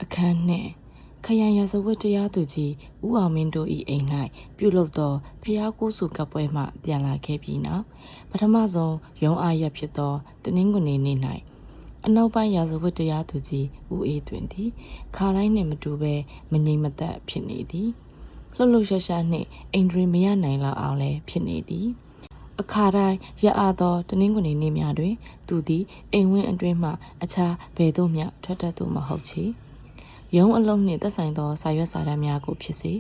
အခန်းနှင့်ခရိုင်ရာဇဝတ်တရားသူကြီးဦးအောင်မင်းတို့၏အိမ်၌ပြုလုပ်သောဖျားကိုးစုကပ်ပွဲမှပြန်လာခဲ့ပြီးနောက်ပထမဆုံးရုံးအားရက်ဖြစ်သောတနင်္ဂနွေနေ့၌အနောက်ပိုင်းရာဇဝတ်တရားသူကြီးဦးအေးသွင်သည်ခါတိုင်းနှင့်မတူဘဲမငြိမ်မသက်ဖြစ်နေသည်လှုပ်လှုပ်ရှားရှားနှင့်အိမ်တွင်မရနိုင်လောက်အောင်လည်းဖြစ်နေသည်အခါတိုင်းရအားသောတနင်္ဂနွေနေ့များတွင်သူသည်အိမ်ဝင်းအတွင်းမှအခြားဘယ်သို့မျှထွက်တတ်သူမဟုတ်ချေရုံးအလုံးနှင့်သက်ဆိုင်သောစာရွက်စာတမ်းများကိုဖြစ်စေ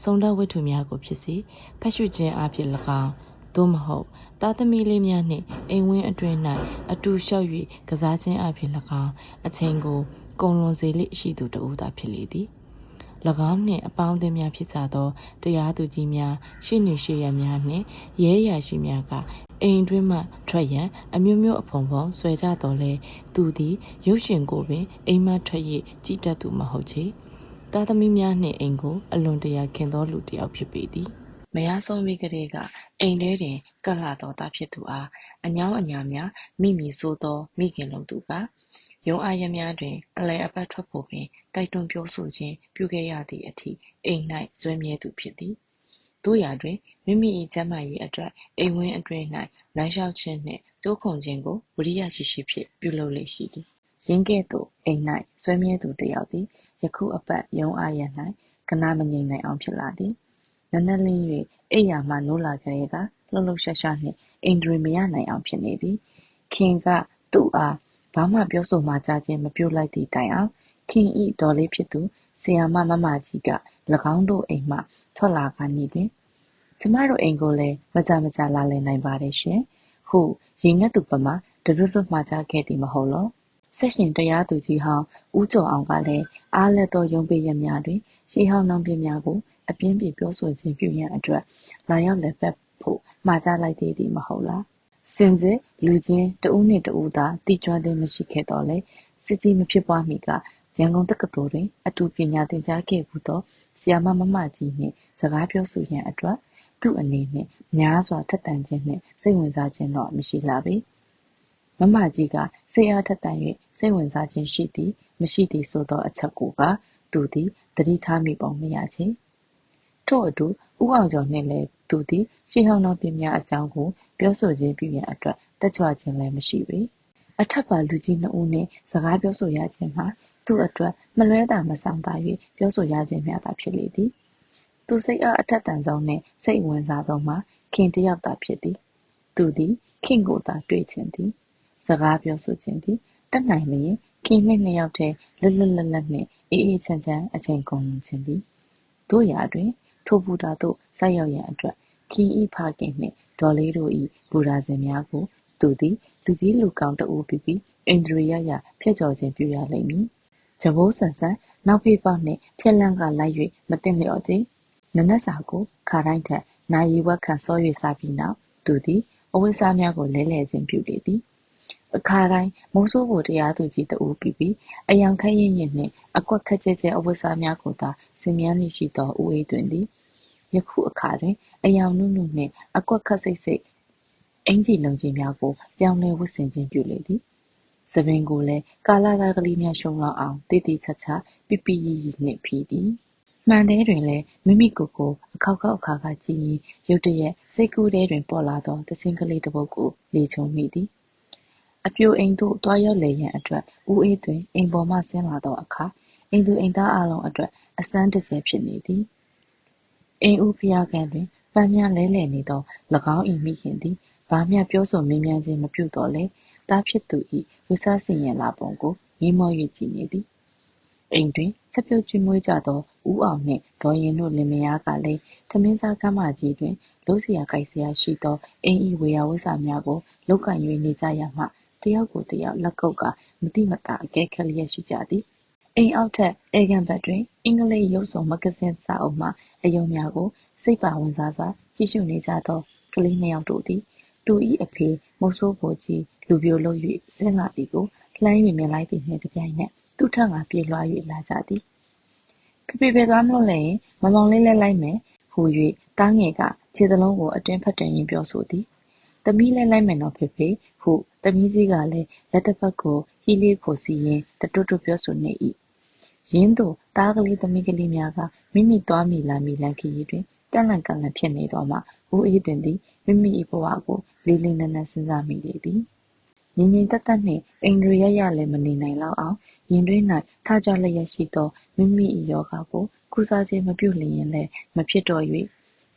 စုံတက်ဝတ္ထုများကိုဖြစ်စေဖတ်ရှုခြင်းအဖြစ်၎င်းသို့မဟုတ်သားသမီးလေးများနှင့်အိမ်ဝင်းအတွင်း၌အတူလျှောက်၍ကစားခြင်းအဖြစ်၎င်းအချိန်ကိုကုန်လွန်စေလိရှိသူတဦးသာဖြစ်လေသည်၎င်းနှင့်အပေါင်းအသင်းများဖြစ်ကြသောတရားသူကြီးများရှေ့နေရှေ့ရများနှင့်ရဲရရှိများကအိမ်တွင်းမှထွက်ရန်အမျိုးမျိုးအဖုံဖုံဆွဲကြတော်လဲသူသည်ရုပ်ရှင်ကိုပင်အိမ်မှထွက်၍ကြည်တတ်သူမဟုတ်ချေသားသမီးများနှင့်အိမ်ကိုအလွန်တရာခင်သောလူတစ်ယောက်ဖြစ်ပေသည်မယားဆုံးပြီးကလေးကအိမ်ထဲတွင်ကပ်လာသောသားဖြစ်သူအားအညောင်းအညာများမိမိဆိုသောမိခင်လုံးသူကရုံးအားရများတွင်အလဲအပတ်ထွက်ဖို့ပင်တိုက်တွန်းပြောဆိုခြင်းပြုခဲ့ရသည့်အထိအိမ်၌ဇွဲမြဲသူဖြစ်သည်တို့ရာတွင်မိမိ၏ကျမ်းမာရေးအတွက်အိမ်ဝင်းအတွင်း၌လမ်းလျှောက်ခြင်းနှင့်တိုးခုန်ခြင်းကိုဝိရိယရှိရှိဖြင့်ပြုလုပ်လေ့ရှိသည်ရင်းကဲ့သို့အိမ်၌ဇွဲမြဲသူတစ်ယောက်သည်ယခုအပတ်ရုံးအားရ၌ကနာမငြိမ်နိုင်အောင်ဖြစ်လာသည်နက်နက်လင်း၍အိယာမှနိုးလာကြတဲ့ကလှုပ်လှုပ်ရှားရှားနှင့်အိမ်တွင်မရနိုင်အောင်ဖြစ်နေသည်ခင်ကသူ့အားဘာမှပြောဆိုမှကြားခြင်းမပြုလိုက်သည့်တိုင်အောင်ခင်ဤဒေါ်လေးဖြစ်သူဆီယာမမကြီးက၎င်းတို့အိမ်မှထွက်လာခါနီတွင်ကျမတို့အိမ်ကိုလည်းမကြလာလည်နိုင်ပါတယ်ရှင်ဟုရင်ငတ်သူပမာတရွတ်မှကြားခဲ့သည်မဟုတ်လောဆက်ရှင်တရားသူကြီးဟောင်းဦးကျော်အောင်ကလည်းအားလက်သောရုံးပိရများတွင်ရှေးဟောင်းနှောင်းပြများကိုအပြင်းပြေပြောဆိုခြင်းပြုရန်အတွက်လာရောက်လက်ဖက်ဖို့မှာကြားလိုက်သေးသည်မဟုတ်လားစင်စစ်လူချင်းတဦးနှင့်တဦးသာတိကျွမ်းသည်မရှိခဲ့တော့လေစစ်ကြီးမဖြစ်ပွားမီကရန်ကုန်တက္ကသိုလ်တွင်အတူပညာသင်ကြားခဲ့ဘူးသောဆီယာမကြီးနှင့်စကားပြောဆိုရန်အတွက်သူ့အနေနှင့်များစွာထက်သန်ခြင်းနှင့်စိတ်ဝင်စားခြင်းတော့မရှိလာပေမကြီးကစိတ်အားထက်သန်၍စိတ်ဝင်စားခြင်းရှိသည်မရှိသည်ဆိုသောအချက်ကိုကသူသည်သတိထားမိပုံမရချေထို့အတူဦးအောင်ကျော်နှင့်လည်းသူသည်ရှေးဟောင်းသောပညာအကြောင်းကိုပြောဆိုခြင်းပြုရန်အတွက်တက်ကြွခြင်းလည်းမရှိပေအထက်ပါလူကြီးနှစ်ဦးနှင့်စကားပြောဆိုရခြင်းမှာသူ့အတွက်မလွဲတာမဆောင်သာ၍ပြောဆိုရခြင်းများသာဖြစ်လေသည်သူစိတ်အားအထက်သန်ဆုံးနှင့်စိတ်ဝင်စားဆုံးမှာခင်တစ်ယောက်သာဖြစ်သည်သူသည်ခင်ကိုသာတွေ့ခြင်းသည်စကားပြောဆိုခြင်းသည်တက်နိုင်လျင်ခင်နှင့်နှစ်ယောက်တည်းလွတ်လွတ်လပ်လပ်နှင့်အေးအေးချမ်းချမ်းအချိန်ကုန်ခြင်းသည်တို့ရာတွင်ထိုဘူတာသို့ဆိုက်ရောက်ရန်အတွက်ခင်ဤဖခင်နှင့်ဒေါ်လေးတို့၏ဘူတာစဉ်များကိုသူသည်လူကြီးလူကောင်းတဦးပြီးအိန္ဒြေယဖျက်ကျော်ခြင်းပြုရလိမ့်မည်ကြဘိုးဆန်ဆန်နောက်ဖေးပေါက်နှင့်ဖြက်လန့်ကလိုက်၍မတင်လျော်ခြင်းနနက်စာကိုခါတိုင်းထက်နာရီဝက်ခန့်စော၍စားပြီးနောက်သူသည်အဝတ်စားများကိုလဲလှယ်ခြင်းပြုလေသည်အခါတိုင်းမိုးဆိုးကိုတရားသူကြီးတဦးပြီးအယောင်ခက်ရင့်ရင့်နှင့်အကွက်ခက်ကျဲကျဲအဝတ်စားများကိုသာစင်မြန်းလိရှိသောဦးအေးသွင်သည်ယခုအခါတွင်အယောင်နုနှင့်အကွက်ခက်စိတ်စိတ်အင်ကြီးလုံးကြီးများကိုပြောင်းလဲဝတ်ဆင်ခြင်းပြုလေသည်သပင်ကိုလည်းကာလာသားကလေးများရှုံလောက်အောင်တိတိချချပြပြရီရီနှင့်ဖြီးသည်မှန်သေးတွင်လည်းမိမိကိုယ်ကိုအခောက်ခောက်အခါခါကြည့်ရင်ရုတ်တရက်စိတ်ကူးထဲတွင်ပေါ်လာသောသစင်းကလေးတစ်ပုဒ်ကိုလေချုံမိသည်အပြိုအိမ်သို့တွားရောက်လေရန်အတွက်ဦးအေးတွင်အိမ်ပေါ်မှဆင်းလာသောအခါအိမ်သူအိမ်သားအလုံးအတွက်အစမ်းတစဲဖြစ်နေသည်အိမ်ဦးဖျားကန်တွင်ပန်းများလဲလှယ်နေသော၎င်း၏မိခင်သည်ဘာမျှပြောဆိုမေးမြန်းခြင်းမပြုတော့လဲသားဖြစ်သူ၏ဝိစားစင်ရင်လာပုံကိုမေးမော၍ကြည့်နေသည်အိမ်တွင်ချက်ပြုတ်ကျွေးမွေးကြသောဦးအောင်နှင့်ဒေါ်ရင်တို့လင်မယားကလည်းထမင်းစားကမ်းမကြီးတွင်လို့စရာကိုက်စရာရှိသောအိမ်၏ဝေယဝစ္စများကိုလောက်ကင်၍နေကြရမှတယောက်ကိုတယောက်လက်ကုပ်ကမတိမတာအကဲခက်လျက်ရှိကြသည်အိမ်အောက်ထက်အေကန်ဘက်တွင်အင်္ဂလိပ်ရုပ်ဆောင်မဂ္ဂဇင်းစာအုပ်မှအယုံများကိုစိတ်ပါဝင်စားစွာကြည့်ရှုနေကြသောကလေးနှစ်ယောက်တို့သည်သူ၏အဖေမုတ်ဆိုးကိုကြီးလူပြိုလုပ်၍ဆင်းလာသည်ကိုလှမ်း၍မြင်လိုက်သည်နှင့်တပြိုင်နက်သူ့ထံကပြေးလွှား၍လာကြသည်ဖေဖေသွားမလို့လဲမမောင်လေးလဲလိုက်မယ်ဟူ၍တားငယ်ကခြေသလုံးကိုအတွင်ဖက်တွင်ရင်းပြောဆိုသည်သမီးလဲလိုက်မယ်နော်ဖေဖေဟုသမီးကြီးကလည်းလက်တစ်ဖက်ကိုဟီးလေးကိုစီရင်တတွတ်တွတ်ပြောဆိုနေ၏ ရင်းတို့သားကလေးသမီးကလေးများကမိမိသွားမိလာမိလန်းခရီးတွင်ကန့်လန့်ကန့်လန့်ဖြစ်နေတော့မှဦးအေးတွင်သည်မိမိ၏ဘဝကိုလေးလေးနက်နက်စဉ်းစားမိလေသည်ငြိမ်ငြိမ်သက်သက်နှင့်အိန္ဒြေရရလည်းမနေနိုင်လောက်အောင်ရင်တွင်း၌ထကြွလျက်ရှိသောမိမိ၏ယောဂကိုကုစားခြင်းမပြုလျင်လည်းမဖြစ်တော့၍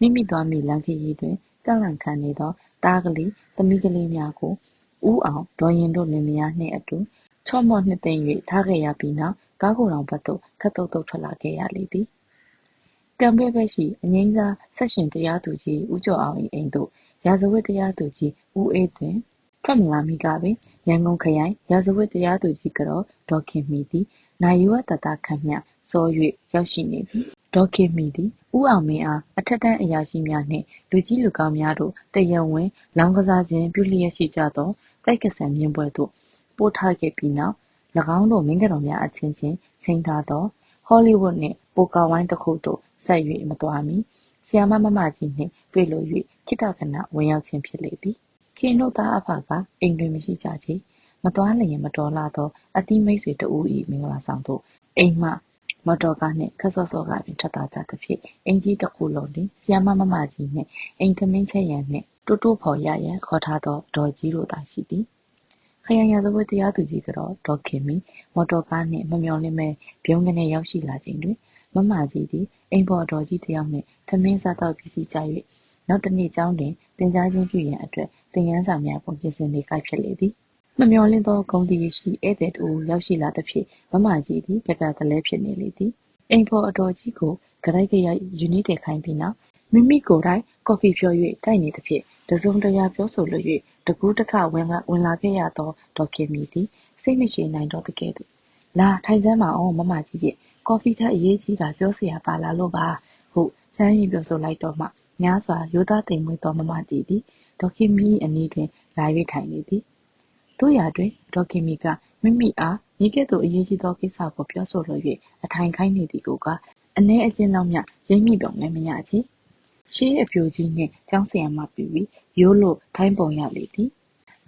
မိမိသွားမိလန်းခရီးတွင်ကန့်လန့်ခံနေသောသားကလေးသမီးကလေးများကိုဦးအောင်ဒေါ်ရင်တို့လင်မယားနှင့်အတူချော့မော့နှစ်သိမ့်၍ထားခဲ့ရပြီးနောက်ကားကိုယ်တော်ဘက်သို့ခပ်သုတ်သုတ်ထွက်လာခဲ့ရလေသည်ကံပဲ့ဘက်ရှိအငြိမ်းစားဆက်ရှင်တရားသူကြီးဦးကျော်အောင်၏အိမ်သို့ရာဇဝတ်တရားသူကြီးဦးအေးတွင်ထွက်မလာမီကပင်ရန်ကုန်ခရိုင်ရာဇဝတ်တရားသူကြီးကတော်ဒေါ်ခင်မီသည်နိုင်ရွက်တတခံမျှစော၍ရောက်ရှိနေသည်ဒေါ်ခင်မီသည်ဦးအောင်မင်းအားအထက်တန်းအရာရှိများနှင့်လူကြီးလူကောင်းများတို့တရားဝင်လောင်းကစားခြင်းပြုလျက်ရှိကြသောတိုက်ကဆန်မြင်းပွဲသို့ပို့ထားခဲ့ပြီးနောက်၎င်းတို့မင်းကတော်များအချင်းချင်းချိန်ထားသောဟောလိဝုဒ်နှင့်ပိုကာဝိုင်းတစ်ခုသို့ဆက်၍မသွားမီဆီယာမမမကြီးနှင့်တွေ့လို၍ခိတခဏဝင်ရောက်ခြင်းဖြစ်လေသည်ခင်တို့သားအဖကအိမ်တွင်မရှိကြချေမသွားလျင်မတော်လာသောအသီးမိတ်ဆွေတဦး၏မင်္ဂလာဆောင်သို့အိမ်မှမော်တော်ကားနှင့်ခက်စောစောကပင်ထွက်သွားကြသဖြင့်အိမ်ကြီးတစ်ခုလုံးတွင်ဆီယာမမမကြီးနှင့်အိမ်သမင်းချက်ရန်နှင့်တိုးတိုးဖော်ရရန်ခေါ်ထားသောဒေါ်ကြီးတို့သာရှိသည်ခရိုင်ရာဇဝတ်တရားသူကြီးကတော့ဒေါ်ခင်မီမော်တော်ကားနှင့်မမျှော်လင့်မဲ့ပြုံးကနေရောက်ရှိလာချိန်တွင်မမကြီးသည်အိမ်ပေါ်တော်ကြီးတစ်ယောက်နှင့်ထမင်းစားသောက်ပြီးစီးကြ၍နောက်တစ်နေ့ကျောင်းတွင်သင်ကြားခြင်းပြုရန်အတွက်သင်ခန်းစာများကိုပြင်ဆင်နေကိုက်ဖြစ်လေသည်မမျှော်လင့်သောဂုဏ်သရေရှိဧည့်သည်တူရောက်ရှိလာသဖြင့်မမကြီးသည်ပြပြတလဲဖြစ်နေလေသည်အိမ်ပေါ်အတော်ကြီးကိုကြိုက်ကြရိုက်ယူနီတယ်ခိုင်းပြီးနောက်မိမိကိုယ်တိုင်ကော်ဖီဖြော်၍တိုက်နေသဖြင့်တစုံတရာပြောဆိုလို၍တကူးတခဝင်လာခဲ့ရသောဒေါ်ခင်မီသည်စိတ်မရှိနိုင်တော့တကယ်သို့လာထိုင်စမ်းပါအောင်မမကြီးရဲ့ကော်ဖီထက်အရေးကြီးတာပြောเสียပါလားလို့ပါဟုလှမ်း၍ပြောဆိုလိုက်တော့မှများစွာရိုးသားသိမ်မွေ့သောမမကြီးသည်ဒေါ်ခင်မီအနီးတွင်လာ၍ထိုင်နေသည်တို့ရာတွင်ဒေါ်ခင်မီကမိမိအားမိကဲ့သို့အရေးကြီးသောကိစ္စကိုပြောဆိုလို၍အထိုင်ခိုင်းနေသည်ကိုကအနည်းအကျဉ်းလောက်မျှရိပ်မိပုံလည်းမရချေရှေးအပြိုကြီးနှင့်ကျောင်းဆရာမပြူပြီးရိုးလို့ထိုင်းပုံရလေသည်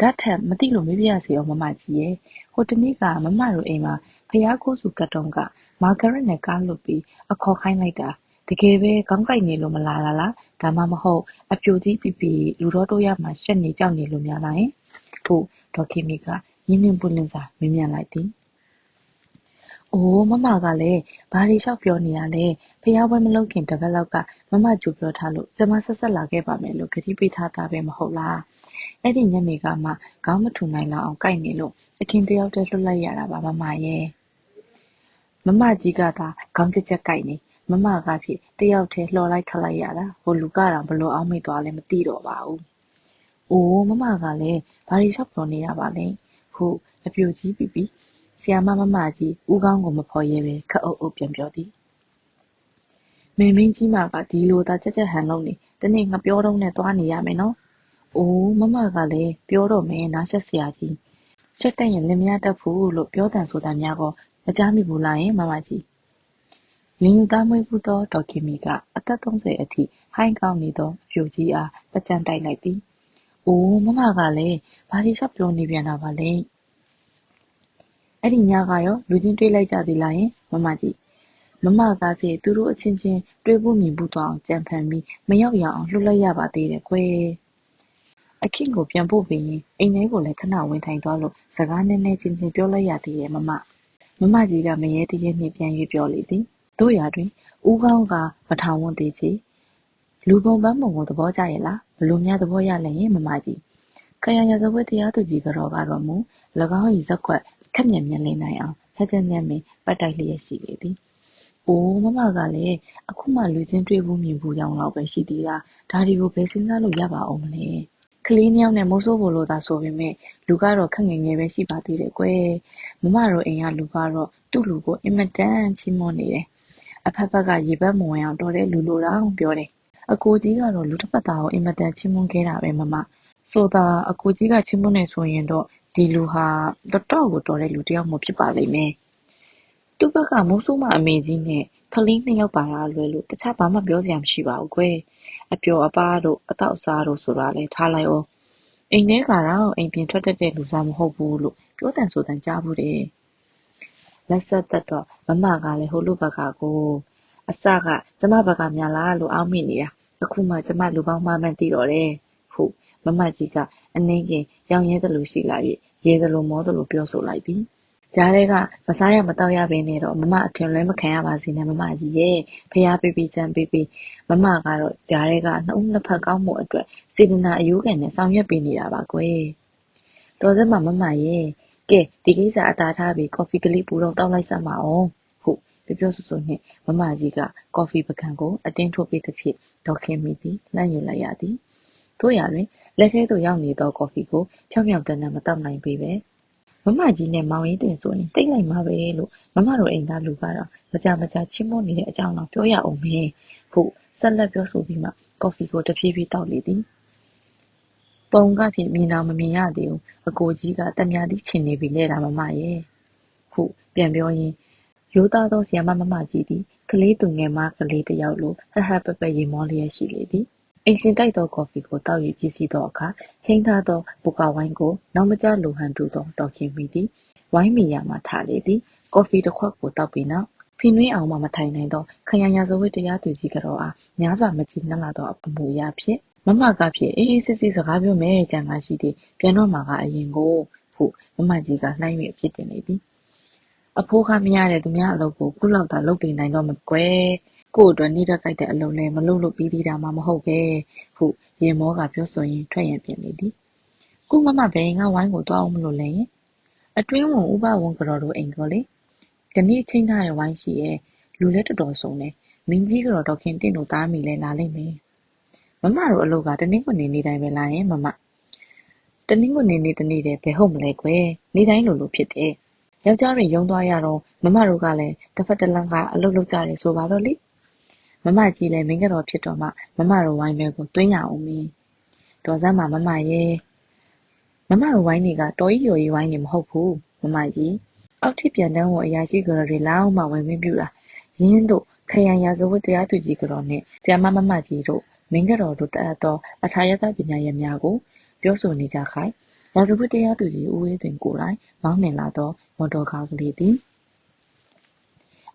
ဓာတ်ထက်မသိလို့မေးပြရစီအောင်မမကြီးရဲ့ဟိုတနေ့ကမမတို့အိမ်မှာဖျားခိုးစုကတ်တုံးကမာဂရက်နဲ့ကားလွတ်ပြီးအခေါ်ခိုင်းလိုက်တာတကယ်ပဲခေါင်းကိုက်နေလို့မလာလားဒါမှမဟုတ်အပြိုကြီးပြပြလူတော်တို့ရမှာရှက်နေကြောက်နေလို့များလားဟုဒေါ်ခင်မီကညင်းနှင်းပွင့်လင်းစွာမေးမြန်းလိုက်သည်အိုးမမကလည်းဘာတွေလျှောက်ပြောနေရလဲဖျားပွဲမလုပ်ခင်တစ်ပတ်လောက်ကမမကြိုပြောထားလို့ကျမဆက်ဆက်လာခဲ့ပါမယ်လို့ကတိပေးထားတာပဲမဟုတ်လားအဲ့ဒီညနေကမှခေါင်းမထူနိုင်လောက်အောင်ကိုက်နေလို့အခင်တယောက်တည်းလွတ်လိုက်ရတာပါမမရဲ့မမကြီးကသာခေါင်းကြက်ကြက်ကိုက်နေမမကဖြစ်တယောက်တည်းလှော်လိုက်ခတ်လိုက်ရတာဟိုလူကတော့ဘလို့အောင်းမိသွားလဲမသိတော့ပါဘူးအိုးမမကလည်းဘာတွေလျှောက်ပြောနေရပါလဲဟုအပြိုကြီးပြပြဆီယာမမကြီးဦးခေါင်းကိုမဖော်ရဲပဲခက်အုပ်အုပ်ပြန်ပြောသည်မေမင်းကြီးမကဒီလိုသာကြက်ကြက်ဟန်လုံးနေတနေ့ငါပြောတော့နဲ့သွားနေရမယ်နော်အိုးမမကလည်းပြောတော့မယ်နားရှက်စရာကြီးရှက်တဲ့ရင်လင်မယားတက်ဖို့လို့ပြောတန်ဆိုတာများကောမကြားမိဘူးလားမမကြီးလင်ယူသားမွေးဘူးသောဒေါ်ခင်မီကအသက်30အထိဟိုင်းကောင်းနေသောအပြိုကြီးအားပကြံတိုက်လိုက်သည်အိုးမမကလည်းဘာတွေလျှောက်ပြောနေပြန်တာပါလဲအဲ့ဒီညကရောလူချင်းတွေးလိုက်ကြသေးလားမမကြီးမမကဖြစ်သူတို့အချင်းချင်းတွေးဖို့မြင်ဖို့တော့အောင်ကြံဖန်ပြီးမရောက်ရအောင်လှုပ်လိုက်ရပါသေးတယ်ကွယ်အခင့်ကိုပြန်ပို့ပြီးရင်အိမ်ထဲကိုလည်းခဏဝင်ထိုင်သွားလို့စကားနည်းနည်းချင်းချင်းပြောလိုက်ရသေးတယ်မမကြီးကမရဲတရဲနှင့်ပြန်၍ပြောလေသည်တို့ရာတွင်ဦးကောင်းကမထောင်ဝန်းသေးချေလူပုံပန်းပုံကိုသဘောကျရဲ့လားဘလို့များသဘောရလဲမမကြီးခရိုင်ရာဇဝတ်တရားသူကြီးကတော့မူ၎င်း၏ဇက်ခွက်ခက်မြန်မြန်လင်းနိုင်အောင်ခက်ကြမ်းမင်းပတ်တိုက်လျက်ရှိလေသည်အိုးမမကလည်းအခုမှလူချင်းတွေ့ဖို့မြင်ဖို့ရောင်လောက်ပဲရှိသေးတာဒါတွေကိုဘယ်စဉ်းစားလို့ရပါအောင်မလဲကလေးနှစ်ယောက်နဲ့မိုးဆိုးဖို့လို့သာဆိုပေမဲ့လူကတော့ခက်ငယ်ငယ်ပဲရှိပါသေးတယ်ကွယ်မမတို့အိမ်ကလူကတော့သူ့လူကိုအင်မတန်ချီးမွမ်းနေတယ်အဖက်ဖက်ကရေဘက်မဝင်အောင်တော်တဲ့လူလိုတောင်ပြောတယ်အကိုကြီးကတော့လူတစ်ဖက်သားကိုအင်မတန်ချီးမွမ်းခဲ့တာပဲမမဆိုတာအကိုကြီးကချီးမွမ်းနေဆိုရင်တော့ဒီလူဟာတော်တော်ကိုတော်တဲ့လူတစ်ယောက်မှဖြစ်ပါလိမ့်မယ်သူ့ဘက်ကမိုးဆိုးမအမေကြီးနဲ့ကလေးနှစ်ယောက်ပါတာလွယ်လို့တခြားဘာမှပြောစရာမရှိပါဘူးကွယ်အပျော်အပါးတို့အတောက်အစားတို့ဆိုတာလဲထားလိုက်အောင်အိမ်ထဲကတော့အိမ်ပြင်ထွက်တတ်တဲ့လူစားမဟုတ်ဘူးလို့ပြောတန်ဆိုတန်ကြားဘူးတယ် လက်ဆက်သက်တော့မမကလည်းဟိုလူဘက်ကကိုအစကကျမဘက်ကများလားလို့အောက်မိနေတာအခုမှကျမလူပေါင်းမှမှန်းသိတော့တယ်ဟုတ်မမကြီးကအနှင်းကင်ရောင်ရဲသလိုရှိလာ၍ရေသလိုမောသလိုပြောဆိုလိုက်သည်ကြားထဲကမစားရမတော့ရဘဲနဲ့တော့မမအထင်လွဲမခံရပါစေနဲ့မမကြီးရဲ့ဖျားပေးပြီးချမ်းပေးပြီးမမကတော့ကြားထဲကနှစ်ဦးနှစ်ဖက်ကောင်းမှုအတွက်စေတနာအယိုးကန်နဲ့ဆောင်ရွက်ပေးနေတာပါကွယ်တော်စက်မမမရဲ့ကဲဒီကိစ္စအသာထားပြီးကော်ဖီကလေးပူတော့တောက်လိုက်စမ်းပါအောင်ဟုတ်ပြောဆိုဆိုနှင့်မမကြီးကကော်ဖီပကံကိုအတင်းထိုးပေးသဖြင့်ဒေါ်ခင်မီသည်လှမ်းယူလိုက်ရသည်တို့ရတွင်လက်ထဲသို့ရောက်နေသောကော်ဖီကိုဖြောင်ဖြောင်တန်းတန်းမတောက်နိုင်ပေပဲမမကြီးနဲ့မောင်ရင်တင်ဆိုရင်တိတ်လိုက်မှာပဲလို့မမတို့အိမ်သားလူကတော့မကြမကြချင်းမို့နေတဲ့အကြောင်းတော့ပြောရအောင်မင်းဟုတ်ဆက်လက်ပြောဆိုပြီးမှကော်ဖီကိုတဖြည်းဖြည်းတောက်လေသည်ပုံကဖြင့်မြင်အောင်မမြင်ရသေးဘူးအကိုကြီးကတမယာသည်ချင်နေပြီလေတာမမရဲ့ဟုတ်ပြန်ပြောရင်းရိုးသားသောဆီယမမမကြီးသည်ကလေးသူငယ်မကလေးတစ်ယောက်လိုဟဟပပရေမောလျက်ရှိလေသည်အိမ်ရှင်တိုက်သောကော်ဖီကိုတောက်၍ပြည့်စည်သောအခါချိန်ထားသောပူကာဝိုင်းကိုနောက်မကျလိုဟန်တူသောတော်ခင်မိသည်ဝိုင်းမီယာမှထားလေသည်ကော်ဖီတစ်ခွက်ကိုတောက်ပြီးနောက်ဖိနွေးအောင်မှမထိုင်နိုင်သောခရံရာဇဝတ်တရားသူကြီးကတော့အားများစွာမကြည်နှက်လာသောအမူအရာဖြင့်မမကဖြင့်အေးအေးစစ်စစ်စကားပြောမယ်ကြံကားရှိသည်ပြန်တော့မှာကအရင်ကိုဟုမမကြီးကလှမ်း၍အဖြစ်တင်လေသည်အဖိုးကမရတဲ့သူများအလုပ်ကိုခုလောက်သာလုပ်ပေးနိုင်တော့မကွယ်ကို့အတွက်နှိတက်ကြိုက်တဲ့အလုပ်လဲမလုပ်လို့ပြီးသေးတာမှမဟုတ်ပဲဟုရေမောကပြောဆိုရင်းထွက်ရန်ပြင်နေသည်ခုမမဘယ်ငါဝိုင်းကိုတွားအောင်မလို့လဲအတွင်းဝင်ဥပဝန်ကြော်တို့အိမ်ကောလေဒီနေ့ချင်းထားတဲ့ဝိုင်းရှိရဲ့လူလဲတော်တော်ဆုံးနေမင်းကြီးကတော့ဒေါခင်တင့်တို့သားမိလဲလာလိမ့်မယ်မမတို့အလုပ်ကတနင်္ဂနွေနေ့တိုင်းပဲလာရင်မမတနင်္ဂနွေနေ့တနေ့တည်းဘယ်ဟုတ်မလဲကွယ်နေ့တိုင်းလိုဖြစ်တယ်ယောက်ျားတွေရုံးသွားရတော့မမတို့ကလည်းတစ်ဖက်တစ်လမ်းကအလုပ်လုပ်ကြတယ်ဆိုပါတော့လေမမကြီးလည်းမင်းကတော့ဖြစ်တော့မှမမတို့ဝိုင်းပဲကိုတွင်းရအောင်မင်းတော်စမ်းမှာမမရဲ့မမတို့ဝိုင်းတွေကတော်ကြီးရော်ကြီးဝိုင်းနေမဟုတ်ဘူးမမကြီးအောက်ထိပြန်တန်းကိုအရာရှိကြော်တွေလောက်မှဝင်ခွင့်ပြုတာရင်းတို့ခရံရာဇဝတ်တရားသူကြီးကြော်နဲ့ဆရာမကြီးတို့မင်းကတော့တို့တတ်သောအထာယတပညာရများကိုပြောဆိုနေကြခိုင်ရာဇဝတ်တရားသူကြီးဦးဝေးတွင်ကိုယ်တိုင်မောင်းနှင်လာသောမော်တော်ကားကလေးသည်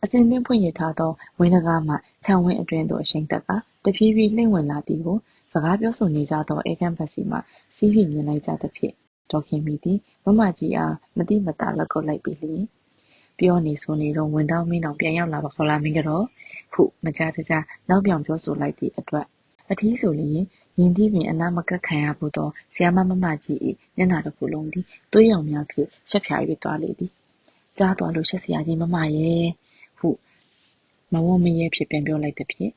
အစင်းသင်းဖွင့်ရထားသောဝင်းတကားမှခြံဝင်းအတွင်းသို့အရှိန်တက်ကတဖြည်းဖြည်းလှိမ့်ဝင်လာသည်ကိုစကားပြောဆိုနေကြသောအေကန့်ဘက်စီမှစီးဖြင့်မြင်လိုက်ကြသဖြင့်ဒေါခင်မီသည်မမကြီးအားမတိမတာလက်ကုပ်လိုက်ပြီးလျင်ပြောနေဆိုနေတော့ဝင်တောင်းမင်းတော်ပြန်ရောက်လာပါခေါ်လာမင်းကတော့ဟုမကြားတကြားနောက်ပြောင်ပြောဆိုလိုက်သည့်အတွက်အထီးဆိုလျင်ရင်တီးပင်အနာမကက်ခံရဘူးသောဆရာမကြီး၏မျက်နှာတစ်ခုလုံးသည်သွေးရောင်များဖြင့်ရှက်ဖြာ၍သွားလေသည်ကြားသွားလို့ရှက်စရာကြီးမမရဲ့ဟုမဝမရဲဖြစ်ပြန်ပြောလိုက်သဖြင့်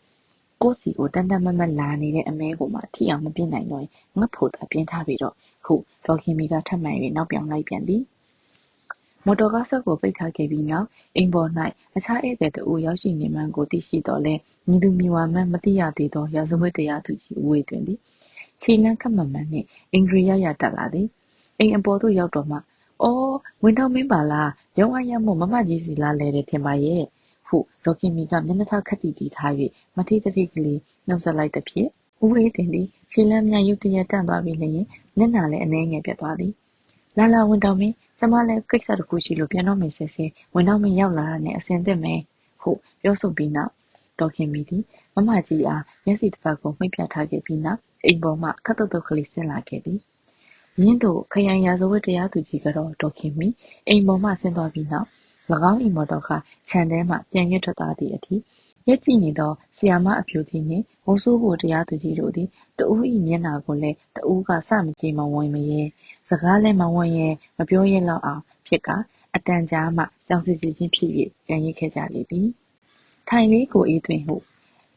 ကိုယ်စီကိုတန်တန်မတ်မတ်လာနေတဲ့အမဲကိုမှထိအောင်မပြစ်နိုင်တော့ရင်ငတ်ဖို့သာပြင်းထားပြီးတော့ဟုဒေါခင်မီကထပ်မှန်၍နောက်ပြောင်လိုက်ပြန်သည်မော်တော်ကားဆက်ကိုပိတ်ထားခဲ့ပြီးနောက်အိမ်ပေါ်၌အခြားဧည့်သည်တဦးရောက်ရှိနေမှန်းကိုသိရှိတော့လဲညီသူမိဝါမှန်းမသိရသေးသောရာဇဝတ်တရားသူကြီးဦးဝေးတွင်သည်ခြေလန်းခက်မမှန်နှင့်အင်္ဂရိရတက်လာသည်အိမ်အပေါ်သို့ရောက်တော့မှအော်ဝင်တော့မင်းပါလားရုံးအရမို့မမကြီးစီလာလဲတယ်ထင်ပါရဲ့ဟုဒေါခင်မီကမျက်နှာခက်တီတီထား၍မထိတထိကလေးနှုတ်ဆက်လိုက်သဖြင့်ဦးဝေးတင်သည်ခြေလန်းများရုတ်တရက်တန့်သွားပြီလျင်မျက်နှာလည်းအနှဲငယ်ပြတ်သွားသည်လာလာဝင်တော့မင်းကျမလည်းကိစ္စတစ်ခုရှိလို့ပြန်တော့မယ်ဆဲဆဲဝင်တော့မင်းရောက်လာတာနဲ့အစင်သင့်မယ်ဟုပြောဆိုပြီးနောက်ဒေါခင်မီသည်မမကြီးအားမျက်စိတစ်ဖက်ကိုမှိတ်ပြထားခဲ့ပြီးနောက်အိမ်ပေါ်မှခတ်တုတ်တုတ်ကလေးဆင်းလာခဲ့သည်မြင်းတို့ခရိုင်ရာဇဝတ်တရားသူကြီးကတော့ဒေါခင်မီအိမ်ပေါ်မှဆင်းသွားပြီးနောက်၎င်း၏မော်တော်ကားခြံထဲမှပြန်ရွတ်ထွက်သွားသည့်အထိရက်ကြည့်နေသောဆီယာမအဖြူကြီးနှင့်မိုးဆိုးဖို့တရားသူကြီးတို့သည်တဦး၏မျက်နှာကိုလည်းတဦးကစမကြည့်မဝင်မရဲစကားလည်းမဝင်ရဲမပြောရဲလောက်အောင်ဖြစ်ကအတန်ကြာမှကြောင်စီစီချင်းဖြစ်၍ကြံရစ်ခဲ့ကြလေသည်ထိုင်လေးကိုအေးတွင်ဟု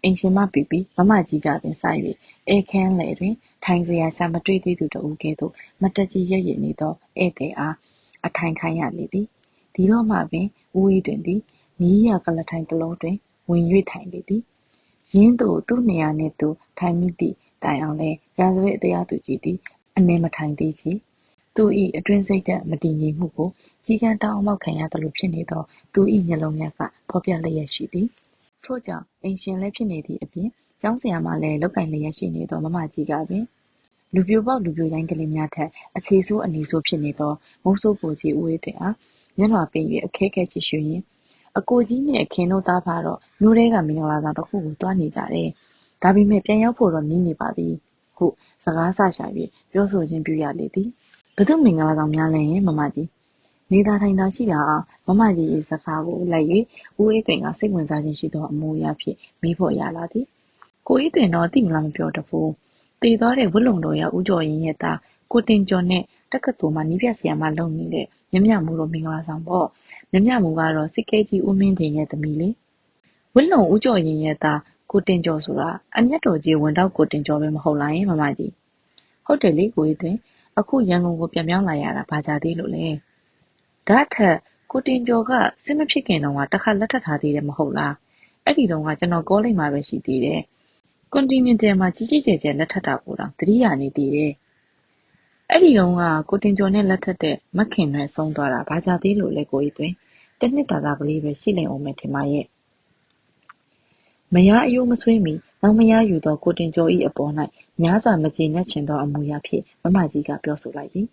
အိမ်ရှင်မပီပီမမကြီးကပင်စ၍အေခန်းလေတွင်ထိုင်စရာရှာမတွေ့သေးသူတဦးကဲ့သို့မတက်ကြီးရက်ရည်နေသောဧည့်သည်အားအထိုင်ခိုင်းရလေသည်ဒီတော့မှပင်ဦးအေးတွင်သည်နီးရကလထိုင်တစ်လုံးတွင်ဝင်၍ထိုင်လေသည်ရင်းသို့သူ့နေရာနှင့်သူထိုင်မိသည့်တိုင်အောင်လဲရာဇဝတ်တရားသူကြီးသည်အနေမထိုင်သေးချေသူ၏အတွင်းစိတ်ဓာတ်မတည်ငြိမ်မှုကိုကြီးကန်းတောင်းအမောက်ခံရသလိုဖြစ်နေသောသူ၏မျက်လုံးများကဖော်ပြလျက်ရှိသည်ထို့ကြောင့်အိမ်ရှင်လည်းဖြစ်နေသည့်အပြင်ကျောင်းဆရာမလည်းလောက်ကင်လျက်ရှိနေသောမမကြီးကပင်လူပြိုပေါက်လူပြိုရိုင်းကလေးများထက်အခြေဆိုးအနေဆိုးဖြစ်နေသောမုတ်ဆိုးပူကြီးဦးဝေးတွင်အား မျက်နှာပင်၍အခက်ခဲကြည့်ရှုရင်းအကိုကြီးနဲ့ခင်တို့သားဖာတော့မျိုးတဲကမင်္ဂလာဆောင်တစ်ခုကိုတွားနေကြတယ်။ဒါပေမဲ့ပြန်ရောက်ဖို့တော့နီးနေပါပြီ။ဟုစကားဆရှာ၍ပြောဆိုခြင်းပြုရလေသည်။ဘသူမင်္ဂလာဆောင်များလဲရင်မမကြီးနေသာထိုင်သာရှိတာအောင်မမကြီး၏စကားကိုလိုက်၍ဦးအေးသွင်ကစိတ်ဝင်စားခြင်းရှိသောအမူအရာဖြင့်မိဖို့ရလာသည်။ကိုအေးသွင်တော့တိမလားမပြောတတ်ဘူး။တည်သွားတဲ့ဝတ်လုံတော်ရဦးကျော်ရင်ရဲ့သားကိုတင်ကျော်နဲ့တက္ကသိုလ်မှာနီးပြဆရာမလုပ်နေတဲ့မြမြမူတို့မင်္ဂလာဆောင်ပေါ့မြမြမူကတော့စစ်ကဲကြီးဦးမင်းတင်ရဲ့သမီးလေဝတ်လုံဦးကျော်ရင်ရဲ့သားကိုတင်ကျော်ဆိုတာအမျက်တော်ကြီးဝန်တော့ကိုတင်ကျော်ပဲမဟုတ်လားယင်မမကြီးဟုတ်တယ်လေကိုကြီးတွင်အခုရန်ကုန်ကိုပြန်ပြောင်းလာရတာဘာကြသေးလို့လဲဒါထက်ကိုတင်ကျော်ကစစ်မဖြစ်ခင်တော့ကတစ်ခါလက်ထပ်ထားသေးတယ်မဟုတ်လားအဲ့ဒီတော့ကကျွန်တော်ကောလိပ်မှာပဲရှိသေးတယ်ကွန်တီနင်တယ်မှာကြီးကြီးကျယ်ကျယ်လက်ထပ်တာကိုတော့တတိယနေသေးတယ်အဲ့ဒီတော့ကကိုတင်ကျော်နဲ့လက်ထပ်တဲ့မခင်နဲ့ဆုံးသွားတာဘာကြသေးလို့လဲကိုကြီးတွင်တနှစ်သာကလေးပဲရှိနေအောင်မယ်ထင်ပါရဲ့မယားအယိုးမဆွေးမီနောက်မယားယူသောကိုတင်ကျော်၏အပေါ်၌များစွာမကျေနပ်ချင်သောအမူအရာဖြင့်မမကြီးကပြောဆိုလိုက်သည်